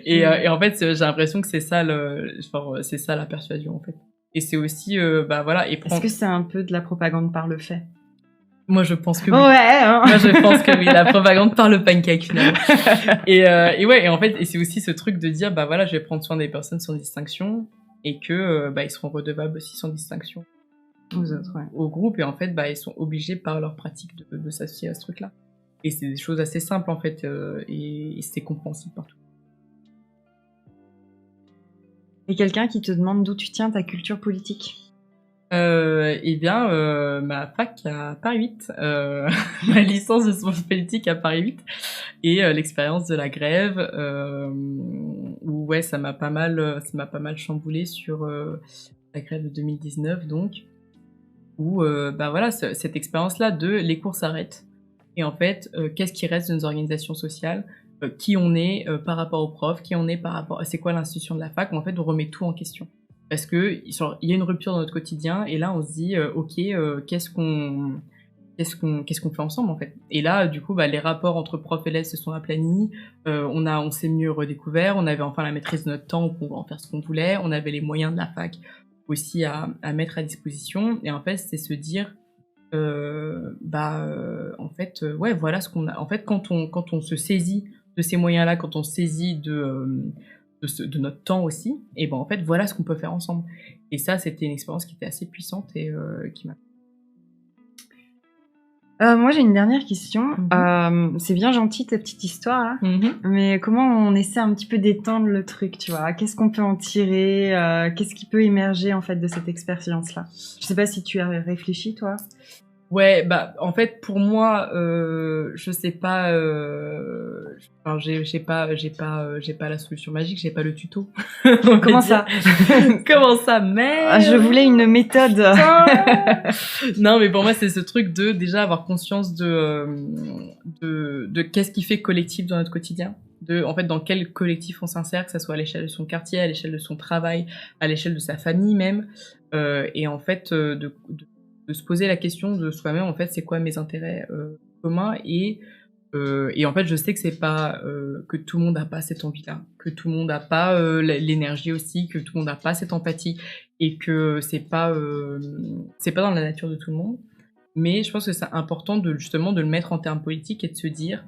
Et en fait, j'ai l'impression que c'est ça c'est ça la persuasion, en fait. Et c'est aussi, voilà. Est-ce que c'est un peu de la propagande par le fait? Moi, je pense que oui. Ouais, hein. Moi, je pense que oui. La propagande par le pancake, finalement. Et en fait, et c'est aussi ce truc de dire, voilà, je vais prendre soin des personnes sans distinction, et que, ils seront redevables aussi sans distinction aux autres, ouais. Au groupe, et en fait, ils sont obligés par leur pratique de s'associer à ce truc-là. Et c'est des choses assez simples, en fait, et c'est compréhensible partout. Et quelqu'un qui te demande d'où tu tiens ta culture politique? Ma fac à Paris 8, ma licence de sciences politiques à Paris 8, et l'expérience de la grève, où ça m'a pas mal chamboulé sur la grève de 2019, donc, où voilà, cette expérience-là de les cours s'arrêtent, et en fait, qu'est-ce qui reste de nos organisations sociales, qui on est par rapport aux profs, qui on est par rapport, c'est quoi l'institution de la fac, où en fait on remet tout en question. Parce que il y a une rupture dans notre quotidien, et là on se dit qu'est-ce qu'on fait ensemble, en fait. Et là, du coup, les rapports entre profs et élèves se sont aplanis, on s'est mieux redécouvert, on avait enfin la maîtrise de notre temps, on pouvait en faire ce qu'on voulait, on avait les moyens de la fac aussi à mettre à disposition, et en fait c'est se dire en fait voilà ce qu'on a. En fait, quand on se saisit de ces moyens-là, quand on se saisit de notre temps aussi, et en fait voilà ce qu'on peut faire ensemble. Et ça, c'était une expérience qui était assez puissante, et qui m'a... Moi, j'ai une dernière question. C'est bien gentil ta petite histoire là, mais comment on essaie un petit peu d'étendre le truc, tu vois? Qu'est-ce qu'on peut en tirer? Qu'est-ce qui peut émerger en fait de cette expérience-là? Je sais pas si tu as réfléchi, toi. Ouais, en fait, pour moi, je sais pas, j'ai pas la solution magique, j'ai pas le tuto. Comment ça? Comment ça, mais je voulais une méthode. Non, mais pour moi, c'est ce truc de déjà avoir conscience de qu'est-ce qui fait collectif dans notre quotidien. En fait, dans quel collectif on s'insère, que ça soit à l'échelle de son quartier, à l'échelle de son travail, à l'échelle de sa famille même, et en fait, de se poser la question de soi-même, en fait, c'est quoi mes intérêts communs, et Et en fait, je sais que c'est pas que tout le monde n'a pas cette envie-là, que tout le monde n'a pas l'énergie aussi, que tout le monde n'a pas cette empathie, et que c'est pas dans la nature de tout le monde. Mais je pense que c'est important justement de le mettre en termes politiques et de se dire,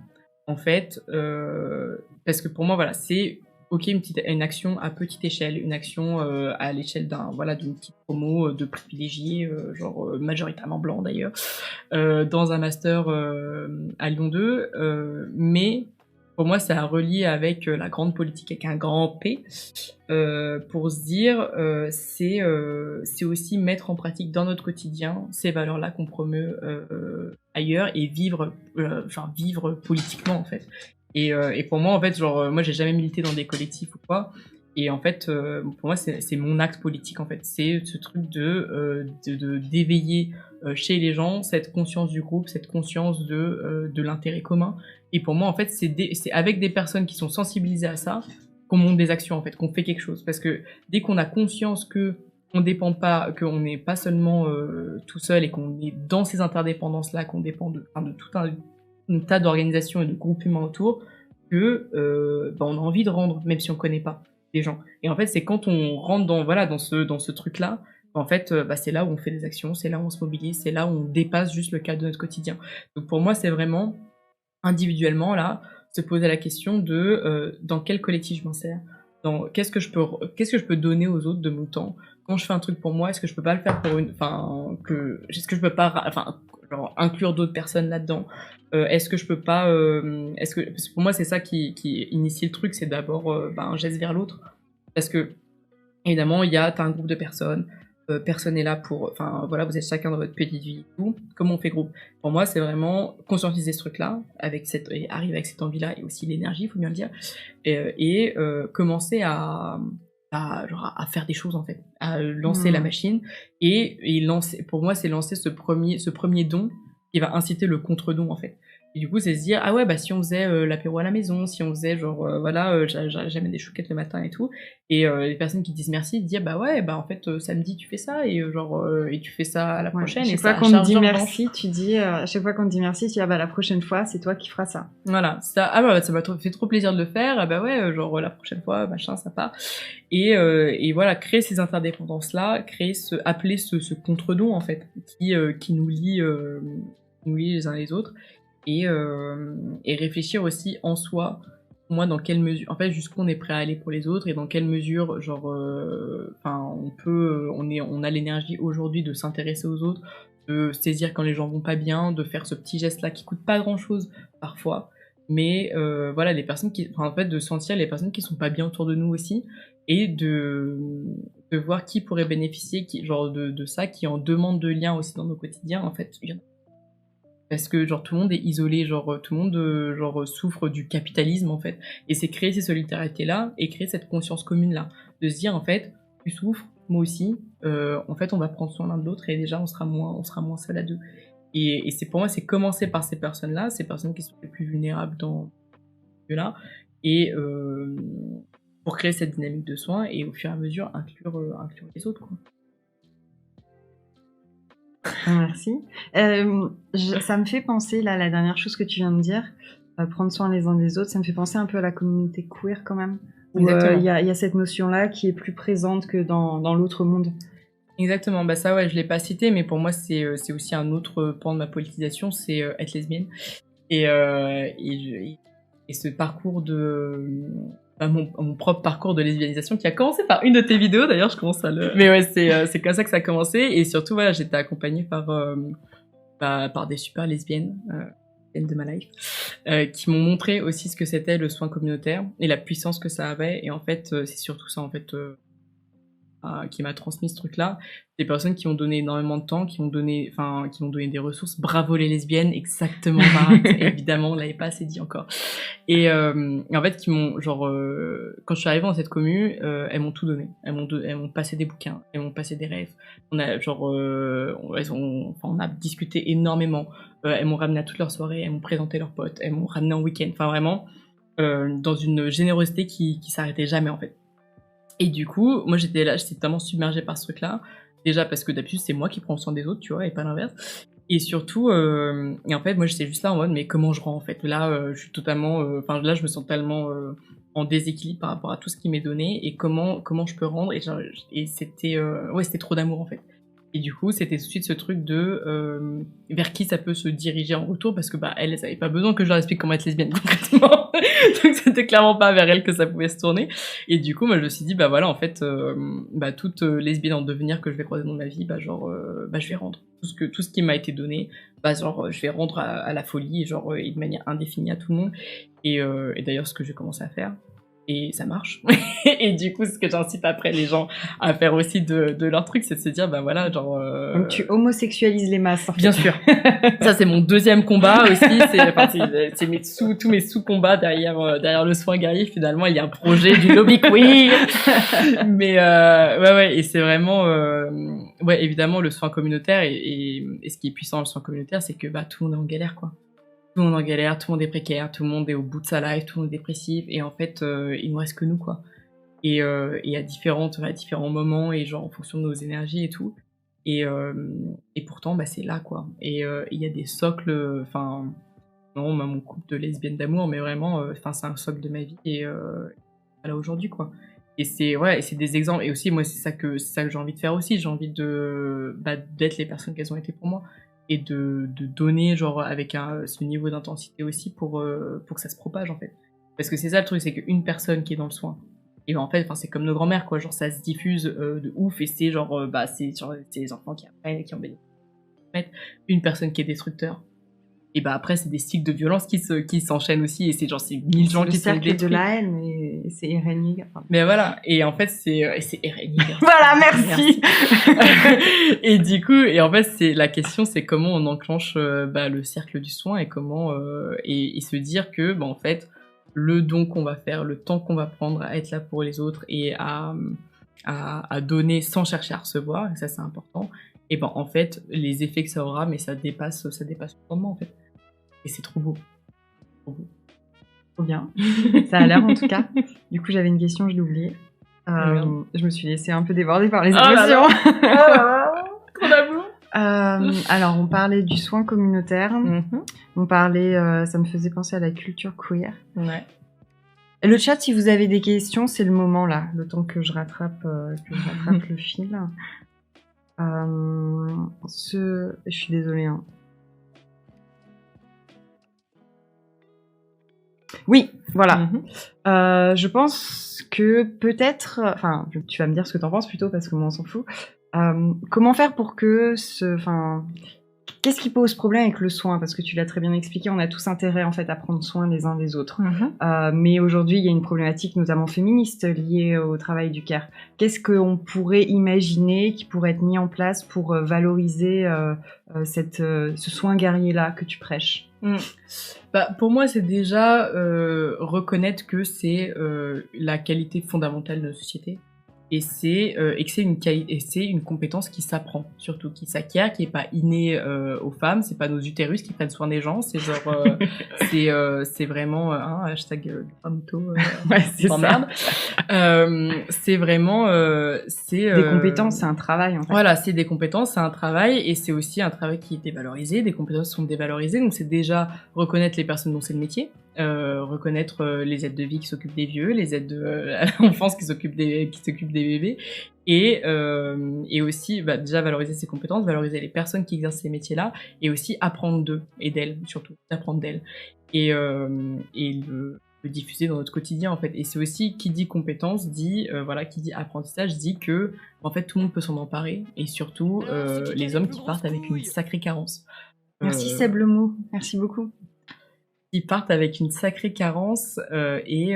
en fait, parce que pour moi, voilà, c'est ok une action à petite échelle, une action à l'échelle d'une petite promo de privilégiés, majoritairement blanc d'ailleurs, dans un master à Lyon 2, mais pour moi, ça a relié avec la grande politique avec un grand P, pour se dire, c'est aussi mettre en pratique dans notre quotidien ces valeurs-là qu'on promeut ailleurs et vivre politiquement en fait. Et pour moi, en fait, moi, j'ai jamais milité dans des collectifs ou quoi. Et en fait, pour moi, c'est mon acte politique en fait. C'est ce truc d'éveiller chez les gens cette conscience du groupe, cette conscience de l'intérêt commun. Et pour moi, en fait, c'est avec des personnes qui sont sensibilisées à ça qu'on monte des actions, en fait, qu'on fait quelque chose. Parce que dès qu'on a conscience que on dépend pas, qu'on n'est pas seulement tout seul et qu'on est dans ces interdépendances-là, qu'on dépend de tout un tas d'organisations et de groupes humains autour, que on a envie de rendre, même si on connaît pas les gens. Et en fait, c'est quand on rentre dans ce truc-là, en fait, c'est là où on fait des actions, c'est là où on se mobilise, c'est là où on dépasse juste le cadre de notre quotidien. Donc pour moi, c'est vraiment individuellement là, se poser la question de dans quel collectif je m'insère, qu'est-ce que je peux donner aux autres de mon temps. Quand je fais un truc pour moi, est-ce que je peux pas le faire est-ce que je peux pas inclure d'autres personnes là-dedans. Est-ce que je peux pas parce que pour moi c'est ça qui initie le truc, c'est d'abord un geste vers l'autre, parce que évidemment t'as un groupe de personnes, personne n'est là pour, vous êtes chacun dans votre petite vie et tout. Comment on fait groupe? Pour moi, c'est vraiment conscientiser ce truc-là, et arriver avec cette envie-là, et aussi l'énergie, il faut bien le dire, et commencer à faire des choses, en fait, à lancer la machine, et lancer, pour moi, c'est lancer ce premier don qui va inciter le contre-don, en fait. Et du coup, c'est se dire, ah ouais, si on faisait l'apéro à la maison, si on faisait j'amène des chouquettes le matin et tout, et les personnes qui disent merci, dire, en fait, samedi, tu fais ça, et et tu fais ça à la prochaine. Chaque fois qu'on te dit merci, tu dis, chaque fois qu'on te dit merci, tu dis, la prochaine fois, c'est toi qui feras ça. Voilà, ça m'a fait trop plaisir de le faire, la prochaine fois, machin, ça part. Et voilà, créer ces interdépendances-là, appeler ce contre-don, en fait, qui nous lie les uns les autres. Et réfléchir aussi en soi, moi, dans quelle mesure, en fait, jusqu'où on est prêt à aller pour les autres, et dans quelle mesure, on a l'énergie aujourd'hui de s'intéresser aux autres, de saisir quand les gens vont pas bien, de faire ce petit geste-là qui coûte pas grand-chose parfois, mais les personnes de sentir les personnes qui sont pas bien autour de nous aussi, et de voir qui pourrait bénéficier, de ça, qui en demande de lien aussi dans nos quotidiens, en fait. Parce que tout le monde est isolé, tout le monde souffre du capitalisme, en fait. Et c'est créer ces solidarités-là et créer cette conscience commune-là, de se dire, en fait, tu souffres, moi aussi, en fait, on va prendre soin l'un de l'autre, et déjà on sera moins seul à deux. Et c'est, pour moi, c'est commencer par ces personnes-là, ces personnes qui sont les plus vulnérables dans ce là, et pour créer cette dynamique de soins, et au fur et à mesure inclure les autres, quoi. Merci. Ça me fait penser, là, la dernière chose que tu viens de dire, prendre soin les uns des autres, ça me fait penser un peu à la communauté queer quand même, où il y a cette notion-là qui est plus présente que dans l'autre monde. Exactement, ça ouais, je l'ai pas cité, mais pour moi c'est aussi un autre pan de ma politisation, c'est être lesbienne. Et ce parcours mon propre parcours de lesbianisation qui a commencé par une de tes vidéos, d'ailleurs je commence à le... Mais ouais, c'est comme ça que ça a commencé, et surtout voilà, j'étais accompagnée par des super lesbiennes de ma life, qui m'ont montré aussi ce que c'était le soin communautaire et la puissance que ça avait, et en fait c'est surtout ça en fait qui m'a transmis ce truc-là. Des personnes qui ont donné énormément de temps, qui m'ont donné des ressources. Bravo les lesbiennes, exactement, évidemment, on l'avait pas assez dit encore. Et en fait, qui m'ont quand je suis arrivée dans cette commu, elles m'ont tout donné. Elles m'ont passé des bouquins, elles m'ont passé des rêves. On a on a discuté énormément. Elles m'ont ramené à toutes leurs soirées, elles m'ont présenté leurs potes, elles m'ont ramené en week-end. Enfin vraiment, dans une générosité qui s'arrêtait jamais en fait. Et du coup, moi j'étais tellement submergée par ce truc-là. Déjà parce que d'habitude c'est moi qui prends soin des autres, tu vois, et pas l'inverse. Et surtout, et en fait, moi, j'étais juste là en mode, mais comment je rends en fait? Là, je suis totalement, enfin là, je me sens tellement en déséquilibre par rapport à tout ce qui m'est donné et comment je peux rendre et c'était ouais, c'était trop d'amour en fait. Et du coup, c'était tout de suite ce truc de vers qui ça peut se diriger en retour parce que bah elles avaient pas besoin que je leur explique comment être lesbienne concrètement. Donc c'était clairement pas vers elles que ça pouvait se tourner. Et du coup, moi je me suis dit bah voilà, en fait bah toute lesbienne en devenir que je vais croiser dans ma vie, bah genre bah je vais rendre tout ce qui m'a été donné, bah genre je vais rendre à la folie genre et de manière indéfinie à tout le monde. Et d'ailleurs ce que j'ai commencé à faire et ça marche. Et du coup, ce que j'incite après les gens à faire aussi de leur truc, c'est de se dire, bah voilà, genre... Donc tu homosexualises les masses, en fait. Bien sûr. Ça, c'est mon deuxième combat aussi. C'est tous mes sous-combats derrière le soin guerrier. Finalement, il y a un projet du lobby queer. Mais ouais, et c'est vraiment... ouais, évidemment, le soin communautaire et ce qui est puissant dans le soin communautaire, c'est que bah tout le monde est en galère, quoi. Tout le monde est en galère, tout le monde est précaire, tout le monde est au bout de sa life, tout le monde est dépressif, et en fait, il nous reste que nous, quoi. Et à différents moments, et genre en fonction de nos énergies et tout. Et pourtant, bah, c'est là, quoi. Et il y a des socles, enfin, non, moi, mon couple de lesbiennes d'amour, mais vraiment, enfin, c'est un socle de ma vie, et voilà aujourd'hui, quoi. Et c'est des exemples, et aussi, moi, c'est ça que j'ai envie de faire aussi. J'ai envie d'être les personnes qu'elles ont été pour moi. Et de donner genre avec ce niveau d'intensité aussi pour que ça se propage en fait, parce que c'est ça le truc, c'est qu'une personne qui est dans le soin et ben en fait enfin c'est comme nos grands-mères quoi, genre ça se diffuse de ouf et c'est genre bah c'est les enfants qui apprennent et qui en bénéficient. Une personne qui est destructeur et bah après c'est des cycles de violence qui s'enchaînent aussi, et c'est genre c'est 1000 gens qui sont détruits. C'est le cercle de la haine et c'est Eren Yeager. Mais voilà, et en fait c'est Eren Yeager. Voilà, merci. Et du coup, et en fait c'est la question, c'est comment on enclenche le cercle du soin, et comment et se dire que bah en fait le don qu'on va faire, le temps qu'on va prendre à être là pour les autres et à donner sans chercher à recevoir, et ça c'est important. Et ben en fait les effets que ça aura, mais ça dépasse le moment en fait, et c'est trop beau. Trop bien. Ça a l'air en tout cas. Du coup j'avais une question, je l'ai oubliée. Je me suis laissée un peu déborder par les émotions. Trop d'amour. Alors on parlait du soin communautaire. On parlait, ça me faisait penser à la culture queer. Ouais. Le chat, si vous avez des questions, c'est le moment là, le temps que je rattrape le fil. Je suis désolée. Hein. Oui, voilà. Je pense que peut-être... Enfin, tu vas me dire ce que t'en penses plutôt, parce que moi, on s'en fout. Comment faire pour que qu'est-ce qui pose problème avec le soin? Parce que tu l'as très bien expliqué, on a tous intérêt en fait à prendre soin les uns des autres. Mais aujourd'hui, il y a une problématique notamment féministe liée au travail du care. Qu'est-ce qu'on pourrait imaginer qui pourrait être mis en place pour valoriser ce soin guerrier-là que tu prêches? Bah, pour moi, c'est déjà reconnaître que c'est la qualité fondamentale de notre société. Et que c'est une compétence qui s'apprend, surtout qui s'acquiert, qui est pas innée aux femmes. C'est pas nos utérus qui prennent soin des gens. C'est genre c'est vraiment hashtag femmeauto. Ouais, c'est ça. C'est vraiment des compétences, c'est un travail en fait. Voilà, c'est des compétences, c'est un travail, et c'est aussi un travail qui est dévalorisé. Des compétences sont dévalorisées, donc c'est déjà reconnaître les personnes dont c'est le métier. Reconnaître les aides de vie qui s'occupent des vieux, les aides à l'enfance qui s'occupent des bébés, et aussi déjà valoriser ses compétences, valoriser les personnes qui exercent ces métiers-là, et aussi apprendre d'eux et d'elles, surtout apprendre d'elles, et le diffuser dans notre quotidien en fait. Et c'est aussi, qui dit compétence dit qui dit apprentissage dit que en fait tout le monde peut s'en emparer, et surtout les hommes qui partent avec une sacrée carence. Merci Seb le mot, merci beaucoup. Ils partent avec une sacrée carence et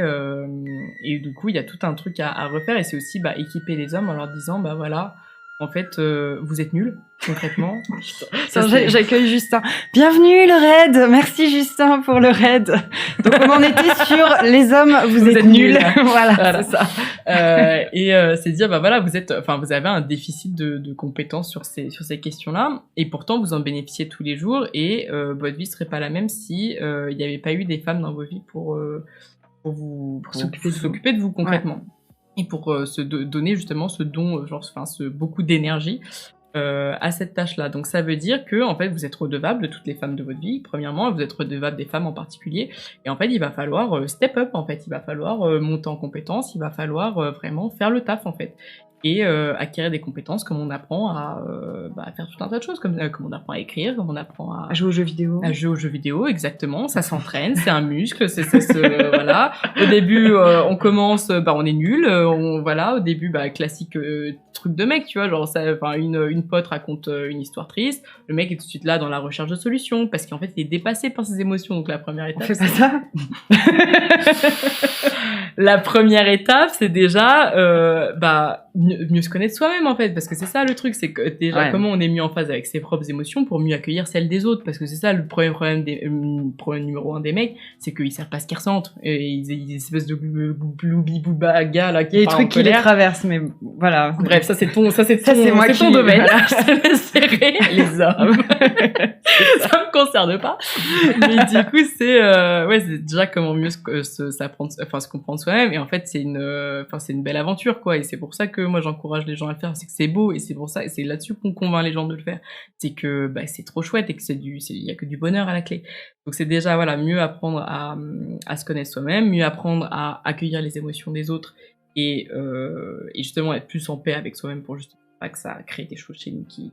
du coup il y a tout un truc à refaire, et c'est aussi équiper les hommes en leur disant voilà, en fait vous êtes nuls concrètement. J'accueille Justin. Bienvenue le raid, merci Justin pour le raid. Donc on en était sur les hommes, vous êtes nuls. Voilà, c'est ça. Et c'est dire voilà, vous avez un déficit de compétences sur ces questions-là, et pourtant vous en bénéficiez tous les jours, et votre vie serait pas la même si il n'y avait pas eu des femmes dans vos vies pour s'occuper de vous concrètement. Ouais. Et pour se donner justement ce don, beaucoup d'énergie à cette tâche-là. Donc ça veut dire que en fait vous êtes redevable de toutes les femmes de votre vie. Premièrement, vous êtes redevable des femmes en particulier. Et en fait, il va falloir step up. En fait, il va falloir monter en compétences. Il va falloir vraiment faire le taf en fait. Et acquérir des compétences comme on apprend à faire tout un tas de choses, comme on apprend à écrire, comme on apprend à jouer aux jeux vidéo. À jouer aux jeux vidéo, exactement. Ça s'entraîne, c'est un muscle, voilà. Au début, on commence, on est nul, au début, classique truc de mec, tu vois, genre ça, enfin une pote raconte une histoire triste, le mec est tout de suite là dans la recherche de solutions parce qu'en fait il est dépassé par ses émotions. Donc la première étape. On fait pas ça. La première étape, c'est déjà mieux se connaître soi-même en fait, parce que c'est ça le truc, c'est que déjà comment on est mieux en phase avec ses propres émotions pour mieux accueillir celles des autres, parce que c'est ça le problème numéro 1 des mecs, c'est qu'ils savent pas ce qu'ils ressentent, et ils espèces de bloubi-bouba gars là qui il y a des trucs qui les traversent, mais voilà. Bref, ça c'est ton Voilà. domaine. Je te laisse gérer les hommes. Ça me concerne pas. Mais du coup, c'est déjà comment mieux se comprendre soi-même. Et en fait, c'est une belle aventure, quoi. Et c'est pour ça que moi, j'encourage les gens à le faire. C'est que c'est beau. Et c'est pour ça, et c'est là-dessus qu'on convainc les gens de le faire. C'est que, c'est trop chouette et que il y a que du bonheur à la clé. Donc c'est déjà, mieux apprendre à se connaître soi-même, mieux apprendre à accueillir les émotions des autres et justement être plus en paix avec soi-même pour justement pas que ça crée des choses chez nous qui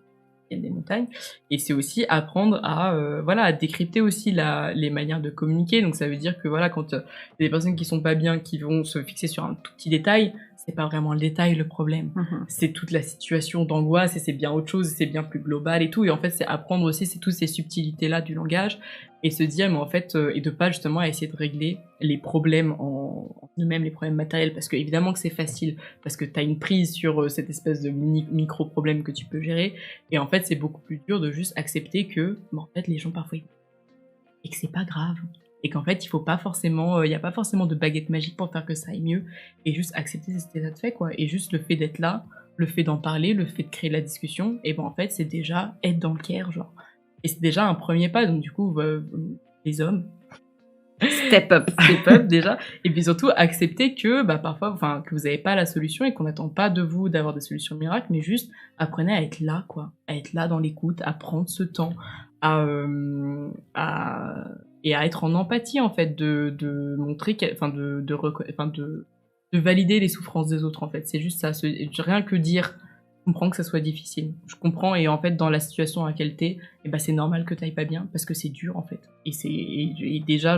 viennent des montagnes. Et c'est aussi apprendre à décrypter aussi les manières de communiquer. Donc ça veut dire que quand il y a des personnes qui sont pas bien, qui vont se fixer sur un tout petit détail, c'est pas vraiment le détail le problème. C'est toute la situation d'angoisse et c'est bien autre chose, c'est bien plus global et tout. Et en fait, c'est apprendre aussi toutes ces subtilités-là du langage et se dire, mais en fait, et de pas justement essayer de régler les problèmes en eux-mêmes, les problèmes matériels, parce que évidemment que c'est facile, parce que t'as une prise sur cette espèce de micro-problème que tu peux gérer. Et en fait, c'est beaucoup plus dur de juste accepter que, en fait, les gens parfois, et que c'est pas grave. Et qu'en fait, il y a pas forcément de baguette magique pour faire que ça aille mieux, et juste accepter cet état de fait, quoi. Et juste le fait d'être là, le fait d'en parler, le fait de créer la discussion, et en fait, c'est déjà être dans le care, genre. Et c'est déjà un premier pas, donc du coup, les hommes, step up déjà, et puis surtout accepter que parfois, que vous n'avez pas la solution et qu'on n'attend pas de vous d'avoir des solutions miracles, mais juste apprenez à être là, quoi, à être là dans l'écoute, à prendre ce temps, et à être en empathie en fait, de montrer, de valider les souffrances des autres en fait. C'est juste ça, rien que dire. Je comprends que ça soit difficile. Je comprends, et en fait, dans la situation à laquelle t'es, c'est normal que t'ailles pas bien, parce que c'est dur, en fait. Et déjà,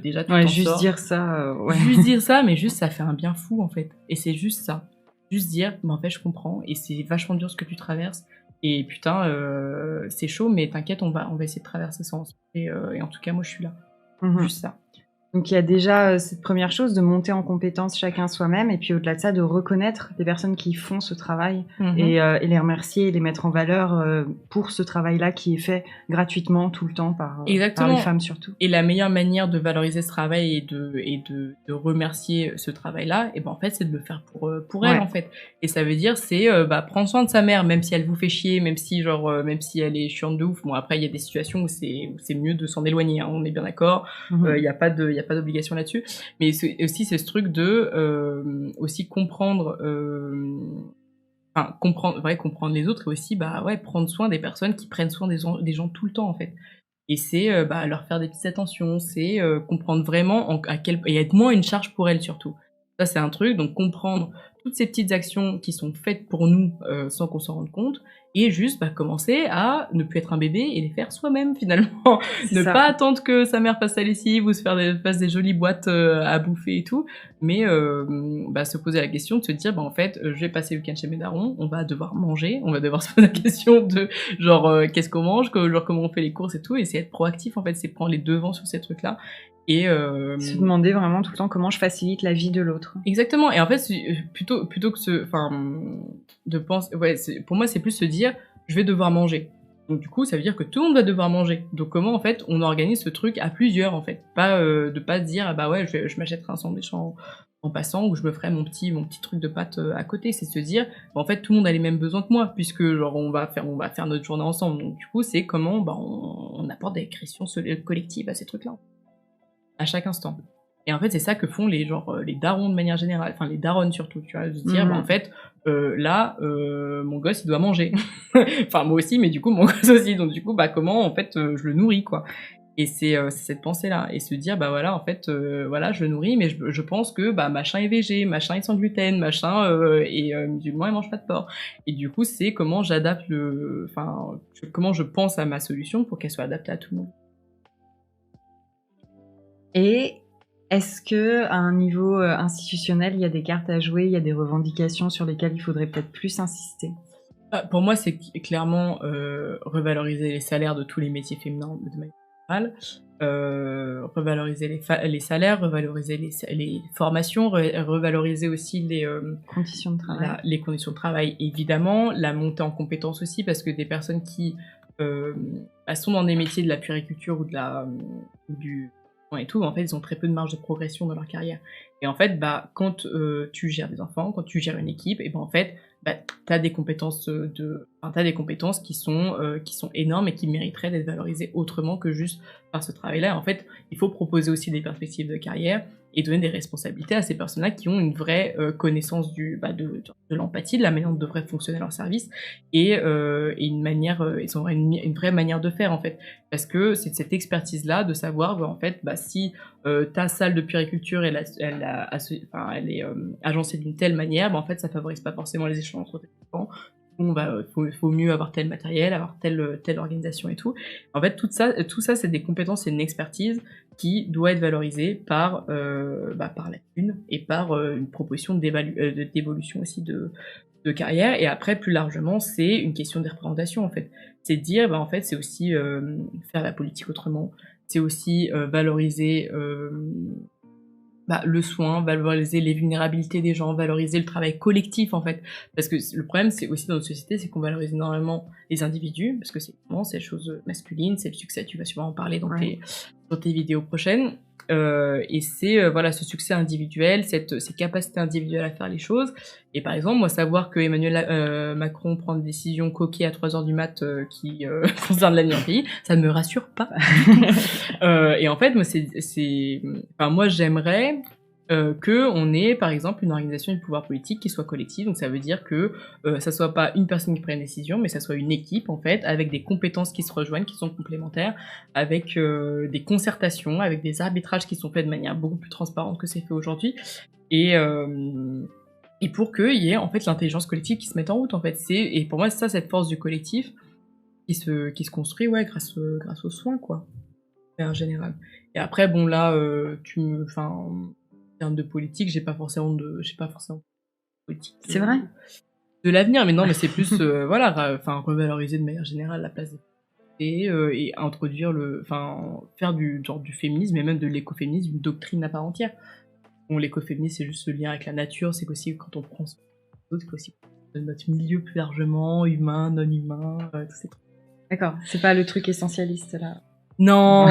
déjà, tu t'en juste sors. dire ça, Juste dire ça, mais juste, ça fait un bien fou, en fait. Et c'est juste ça. Juste dire, en fait, je comprends, et c'est vachement dur ce que tu traverses, et putain, c'est chaud, mais t'inquiète, on va essayer de traverser ça ensemble. Et en tout cas, moi, je suis là. Juste ça. Donc il y a déjà cette première chose de monter en compétence chacun soi-même, et puis au-delà de ça de reconnaître des personnes qui font ce travail et les remercier et les mettre en valeur pour ce travail-là qui est fait gratuitement tout le temps par les femmes surtout. Et la meilleure manière de valoriser ce travail et de remercier ce travail-là, en fait c'est de le faire pour elle en fait. Et ça veut dire c'est prendre soin de sa mère, même si elle vous fait chier, même si elle est chiante de ouf. Bon après il y a des situations où c'est mieux de s'en éloigner, hein, on est bien d'accord. Il y a pas d'obligation là-dessus, mais aussi c'est ce truc de aussi comprendre comprendre les autres, et aussi prendre soin des personnes qui prennent soin des gens tout le temps en fait. Et c'est leur faire des petites attentions, c'est comprendre vraiment et être moins une charge pour elles surtout. Ça c'est un truc, donc comprendre toutes ces petites actions qui sont faites pour nous sans qu'on s'en rende compte, et juste commencer à ne plus être un bébé et les faire soi-même finalement. Pas attendre que sa mère fasse sa lessive ou fasse des jolies boîtes à bouffer et tout, mais se poser la question de se dire en fait je vais passer le week-end chez mes darons, on va devoir manger, on va devoir se poser la question de qu'est-ce qu'on mange, comment on fait les courses et tout, et c'est être proactif en fait, c'est prendre les devants sur ces trucs là. Et se demander vraiment tout le temps comment je facilite la vie de l'autre. Exactement. Et en fait, plutôt que de penser, pour moi, c'est plus se dire, je vais devoir manger. Donc du coup, ça veut dire que tout le monde va devoir manger. Donc comment en fait on organise ce truc à plusieurs en fait, pas de pas se dire je m'achèterai un sandwich en passant, ou je me ferai mon petit truc de pâtes à côté. C'est se dire en fait tout le monde a les mêmes besoins que moi, puisque on va faire notre journée ensemble. Donc du coup, c'est comment on apporte des créations collectives à ces trucs-là, à chaque instant. Et en fait, c'est ça que font les darons de manière générale, enfin les daronnes surtout, tu vois, de se dire, en fait, là, mon gosse, il doit manger. Enfin, moi aussi, mais du coup, mon gosse aussi. Donc, du coup, comment, en fait, je le nourris, quoi. Et c'est cette pensée-là. Et se dire, voilà, en fait, voilà, je le nourris, mais je pense que, machin est végé, machin est sans gluten, machin est musulman, il mange pas de porc. Et du coup, c'est comment j'adapte comment je pense à ma solution pour qu'elle soit adaptée à tout le monde. Et est-ce que à un niveau institutionnel, il y a des cartes à jouer, il y a des revendications sur lesquelles il faudrait peut-être plus insister? Pour moi, c'est clairement revaloriser les salaires de tous les métiers féminins de manière générale, revaloriser les salaires, revaloriser les formations, revaloriser aussi les conditions de travail. Les conditions de travail, évidemment, la montée en compétences aussi, parce que des personnes qui sont dans des métiers de la puériculture ou du et tout, en fait, ils ont très peu de marge de progression dans leur carrière. Et en fait, quand tu gères des enfants, quand tu gères une équipe, et en fait, t'as des compétences qui sont énormes et qui mériteraient d'être valorisées autrement que juste par ce travail-là. En fait, il faut proposer aussi des perspectives de carrière et donner des responsabilités à ces personnes-là qui ont une vraie connaissance de l'empathie, de la manière dont devrait fonctionner leur service et une manière, ils ont une vraie manière de faire en fait, parce que c'est cette expertise-là de savoir en fait si ta salle de puériculture elle est agencée d'une telle manière, en fait ça favorise pas forcément les échanges entre tes enfants. Faut mieux avoir tel matériel, avoir telle organisation et tout. En fait, tout ça, c'est des compétences et une expertise qui doit être valorisée par la thune et par une proposition d'évolution aussi de carrière. Et après, plus largement, c'est une question de représentation, en fait. C'est de dire, en fait, c'est aussi faire la politique autrement. C'est aussi valoriser le soin, valoriser les vulnérabilités des gens, valoriser le travail collectif en fait. Parce que le problème, c'est aussi dans notre société, c'est qu'on valorise énormément les individus, parce que c'est les choses masculines, c'est le succès, tu vas sûrement en parler dans tes vidéos prochaines. Et c'est ce succès individuel, ces capacités individuelles à faire les choses. Et par exemple, moi, savoir que Emmanuel Macron prend des décisions coquées à 3h du mat qui concernent l'avenir du pays, ça ne me rassure pas. Et en fait, moi, j'aimerais que on ait, par exemple, une organisation du pouvoir politique qui soit collective. Donc, ça veut dire que ça soit pas une personne qui prenne une décision, mais ça soit une équipe, en fait, avec des compétences qui se rejoignent, qui sont complémentaires, avec des concertations, avec des arbitrages qui sont faits de manière beaucoup plus transparente que c'est fait aujourd'hui. Et pour qu'il y ait, en fait, l'intelligence collective qui se mette en route, en fait. Et pour moi, c'est ça, cette force du collectif qui se construit, grâce aux soins, quoi. En général. Et après, bon, là, en termes de politique, j'ai pas forcément de politique. C'est vrai? De l'avenir, mais non, mais c'est plus, revaloriser de manière générale la place des femmes et introduire faire du féminisme et même de l'écoféminisme une doctrine à part entière. Bon, l'écoféminisme, c'est juste ce lien avec la nature, c'est qu'aussi quand on prend soin des autres, c'est aussi de notre milieu plus largement, humain, non humain, tous ces trucs. D'accord, c'est pas le truc essentialiste, là. Non,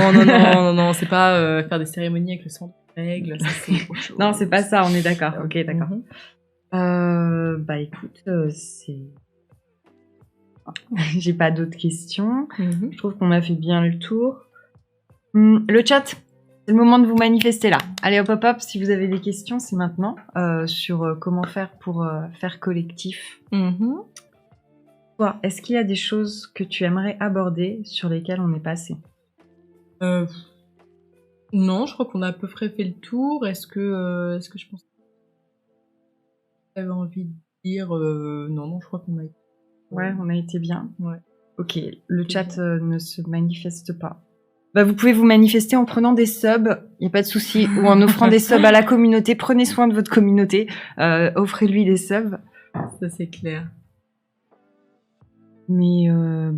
c'est pas faire des cérémonies avec le sang de règles, ça c'est autre chose. Non, c'est pas ça, on est d'accord. Ok, d'accord. Écoute, j'ai pas d'autres questions. Je trouve qu'on a fait bien le tour. Le chat, c'est le moment de vous manifester là. Allez hop, si vous avez des questions, c'est maintenant sur comment faire pour faire collectif. Toi, est-ce qu'il y a des choses que tu aimerais aborder sur lesquelles on est passé? Non, je crois qu'on a à peu près fait le tour. Est-ce que je pense que j'avais envie de dire non, je crois qu'on a été... Ouais, on a été bien. Ouais. Ok, le chat ne se manifeste pas. Vous pouvez vous manifester en prenant des subs, il n'y a pas de souci, ou en offrant des subs à la communauté. Prenez soin de votre communauté, offrez-lui des subs. Ça, c'est clair. Mais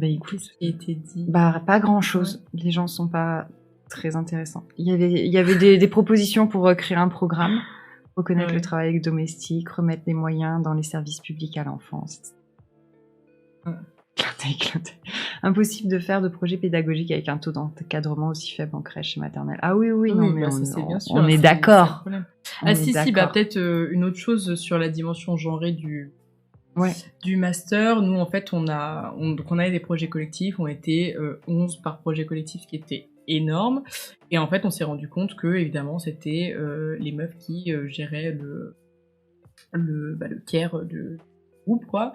écoute, ce qui a été dit. Pas grand-chose. Ouais. Les gens sont pas très intéressants. Il y avait des propositions pour créer un programme, reconnaître le travail domestique, remettre des moyens dans les services publics à l'enfance. Impossible de faire de projet pédagogique avec un taux d'encadrement aussi faible en crèche et maternelle. Ah oui, non, mais bien sûr, on est d'accord. Peut-être une autre chose sur la dimension genrée du master. Nous, en fait, on avait des projets collectifs, on était 11 par projet collectif, ce qui était énorme. Et en fait, on s'est rendu compte que, évidemment, c'était les meufs qui géraient le care du groupe, quoi,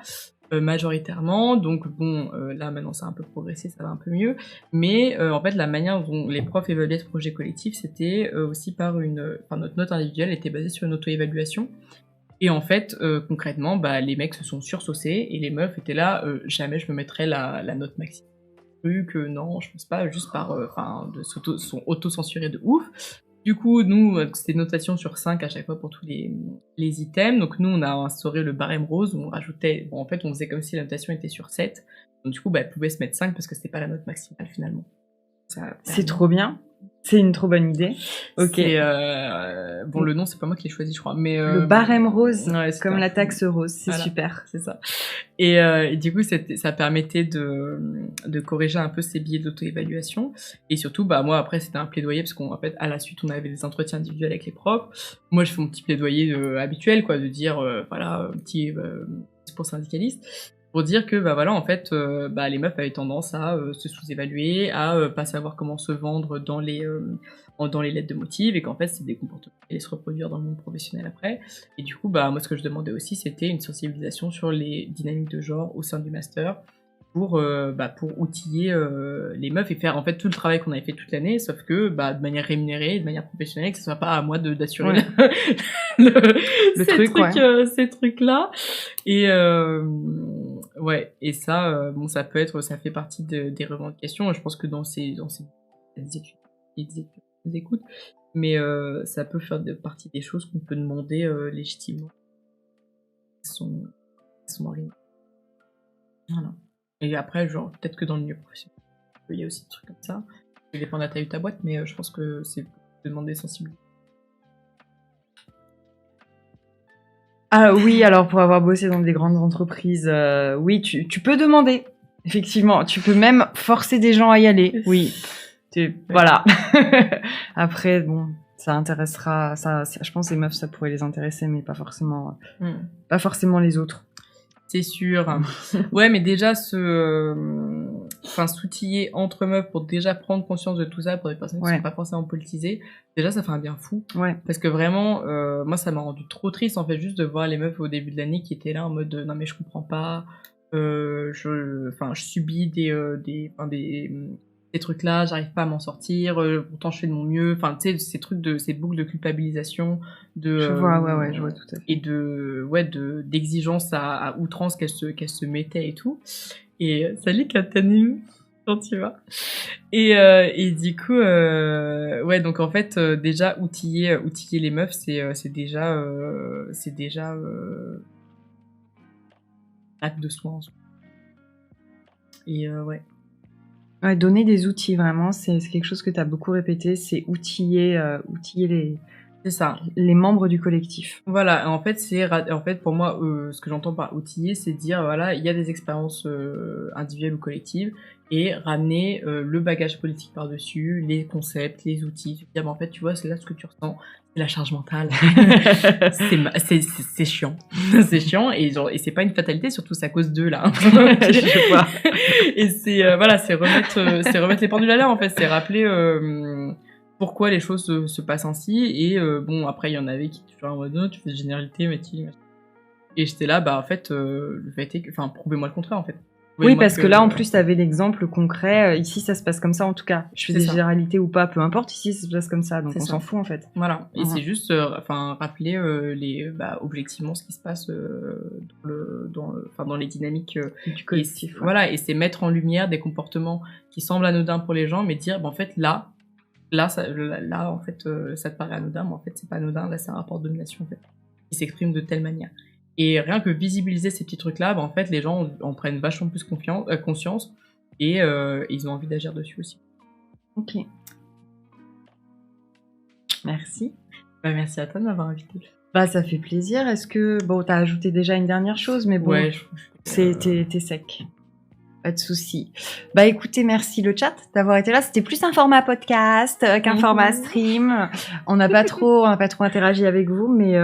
majoritairement. Donc bon, là maintenant ça a un peu progressé, ça va un peu mieux. Mais en fait, la manière dont les profs évaluaient ce projet collectif, c'était aussi par notre note individuelle était basée sur une auto-évaluation. Et en fait, concrètement, les mecs se sont sursaucés et les meufs étaient là, jamais je me mettrais la note maximum. Que non, je pense pas, juste sont auto-censurés de ouf. Du coup, nous, c'était notation sur 5 à chaque fois pour tous les items. Donc nous, on a instauré le barème rose où on rajoutait... Bon, en fait, on faisait comme si la notation était sur 7. Donc du coup, elle pouvait se mettre 5 parce que c'était pas la note maximale finalement. C'est trop bien. C'est une trop bonne idée. Ok. Bon, le nom, c'est pas moi qui l'ai choisi, je crois. Mais, le barème rose, ouais, comme la taxe rose, c'est voilà, super. C'est ça. Et du coup, ça permettait de corriger un peu ces biais d'auto-évaluation. Et surtout, moi, après, c'était un plaidoyer, parce qu'en fait, à la suite, on avait des entretiens individuels avec les profs. Moi, je fais mon petit plaidoyer habituel, quoi, de dire, voilà, un petit discours syndicaliste. Pour dire que en fait les meufs avaient tendance à se sous-évaluer, à pas savoir comment se vendre dans les lettres de motifs, et qu'en fait c'est des comportements qui allaient se reproduire dans le monde professionnel après. Et du coup moi ce que je demandais aussi, c'était une sensibilisation sur les dynamiques de genre au sein du master pour outiller les meufs et faire en fait tout le travail qu'on avait fait toute l'année, sauf que de manière rémunérée, de manière professionnelle, que ce soit pas à moi d'assurer ces trucs là. Et et ça ça peut être, ça fait partie des revendications. Je pense que dans ces études qui nous écoutent, mais ça peut faire partie des choses qu'on peut demander légitimement. Sont arrivées. Voilà. Et après, genre, peut-être que dans le milieu professionnel, il y a aussi des trucs comme ça. Ça dépend de la taille de ta boîte, mais je pense que c'est de demander sensibilité. Ah oui, alors pour avoir bossé dans des grandes entreprises, oui, tu peux demander. Effectivement, tu peux même forcer des gens à y aller. Oui, voilà. Après, bon, ça intéressera, je pense que les meufs, ça pourrait les intéresser, mais pas forcément les autres. C'est sûr. Ouais, mais déjà s'outiller entre meufs pour déjà prendre conscience de tout ça pour des personnes qui sont pas forcément politisées, déjà ça fait un bien fou. Ouais. Parce que vraiment, moi ça m'a rendu trop triste en fait juste de voir les meufs au début de l'année qui étaient là en mode non mais je comprends pas, je subis ces trucs-là, j'arrive pas à m'en sortir, pourtant je fais de mon mieux, enfin tu sais ces boucles de culpabilisation, je vois tout à fait. Et d'exigence à outrance qu'elle se mettait et tout. Et salut Katanim, quand tu vas. Et du coup donc en fait déjà outiller les meufs c'est déjà acte de soin en soi. Et ouais, donner des outils, vraiment, c'est quelque chose que tu as beaucoup répété, c'est outiller c'est ça, les membres du collectif. Voilà, en fait, pour moi, ce que j'entends par outiller, c'est dire, voilà, il y a des expériences individuelles ou collectives, et ramener le bagage politique par-dessus, les concepts, les outils. Dire, en fait, tu vois, c'est là ce que tu ressens, c'est la charge mentale. c'est chiant. C'est chiant, et c'est pas une fatalité, surtout c'est à cause d'eux, là. Je vois. Et c'est remettre les pendules à l'heure, en fait, c'est rappeler pourquoi les choses se passent ainsi. Et après il y en avait qui étaient en mode tu fais des généralités, mais et j'étais là, en fait le fait est que, prouvez-moi le contraire en fait. Oui, parce que là en plus t'avais l'exemple concret, ici ça se passe comme ça en tout cas, je fais des généralités ou pas, peu importe, ici ça se passe comme ça, donc on s'en fout en fait. Voilà, et c'est juste rappeler objectivement ce qui se passe dans les dynamiques du collectif. Voilà, et c'est mettre en lumière des comportements qui semblent anodins pour les gens, mais dire en fait là en fait ça te paraît anodin, mais en fait c'est pas anodin, là c'est un rapport de domination en fait qui s'exprime de telle manière. Et rien que visibiliser ces petits trucs là, en fait les gens en prennent vachement plus conscience, et ils ont envie d'agir dessus aussi. Ok, merci. Merci à toi de m'avoir invité. Ça fait plaisir. Est-ce que t'as ajouté déjà une dernière chose, mais bon, ouais, t'es sec. Pas de souci. Écoutez, merci le chat d'avoir été là. C'était plus un format podcast qu'un format stream. On n'a pas trop interagi avec vous, mais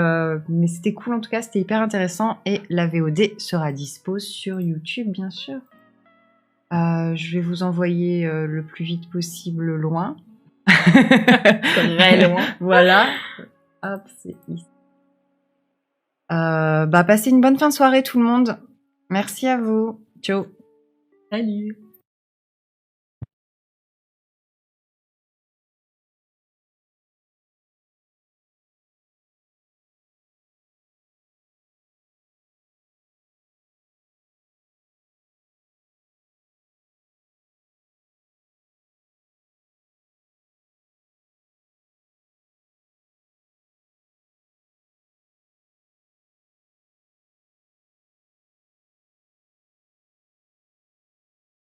c'était cool en tout cas. C'était hyper intéressant, et la VOD sera dispo sur YouTube, bien sûr. Je vais vous envoyer le plus vite possible loin. Très loin. Voilà. Hop, c'est ici. Passez une bonne fin de soirée tout le monde. Merci à vous. Ciao. Salut.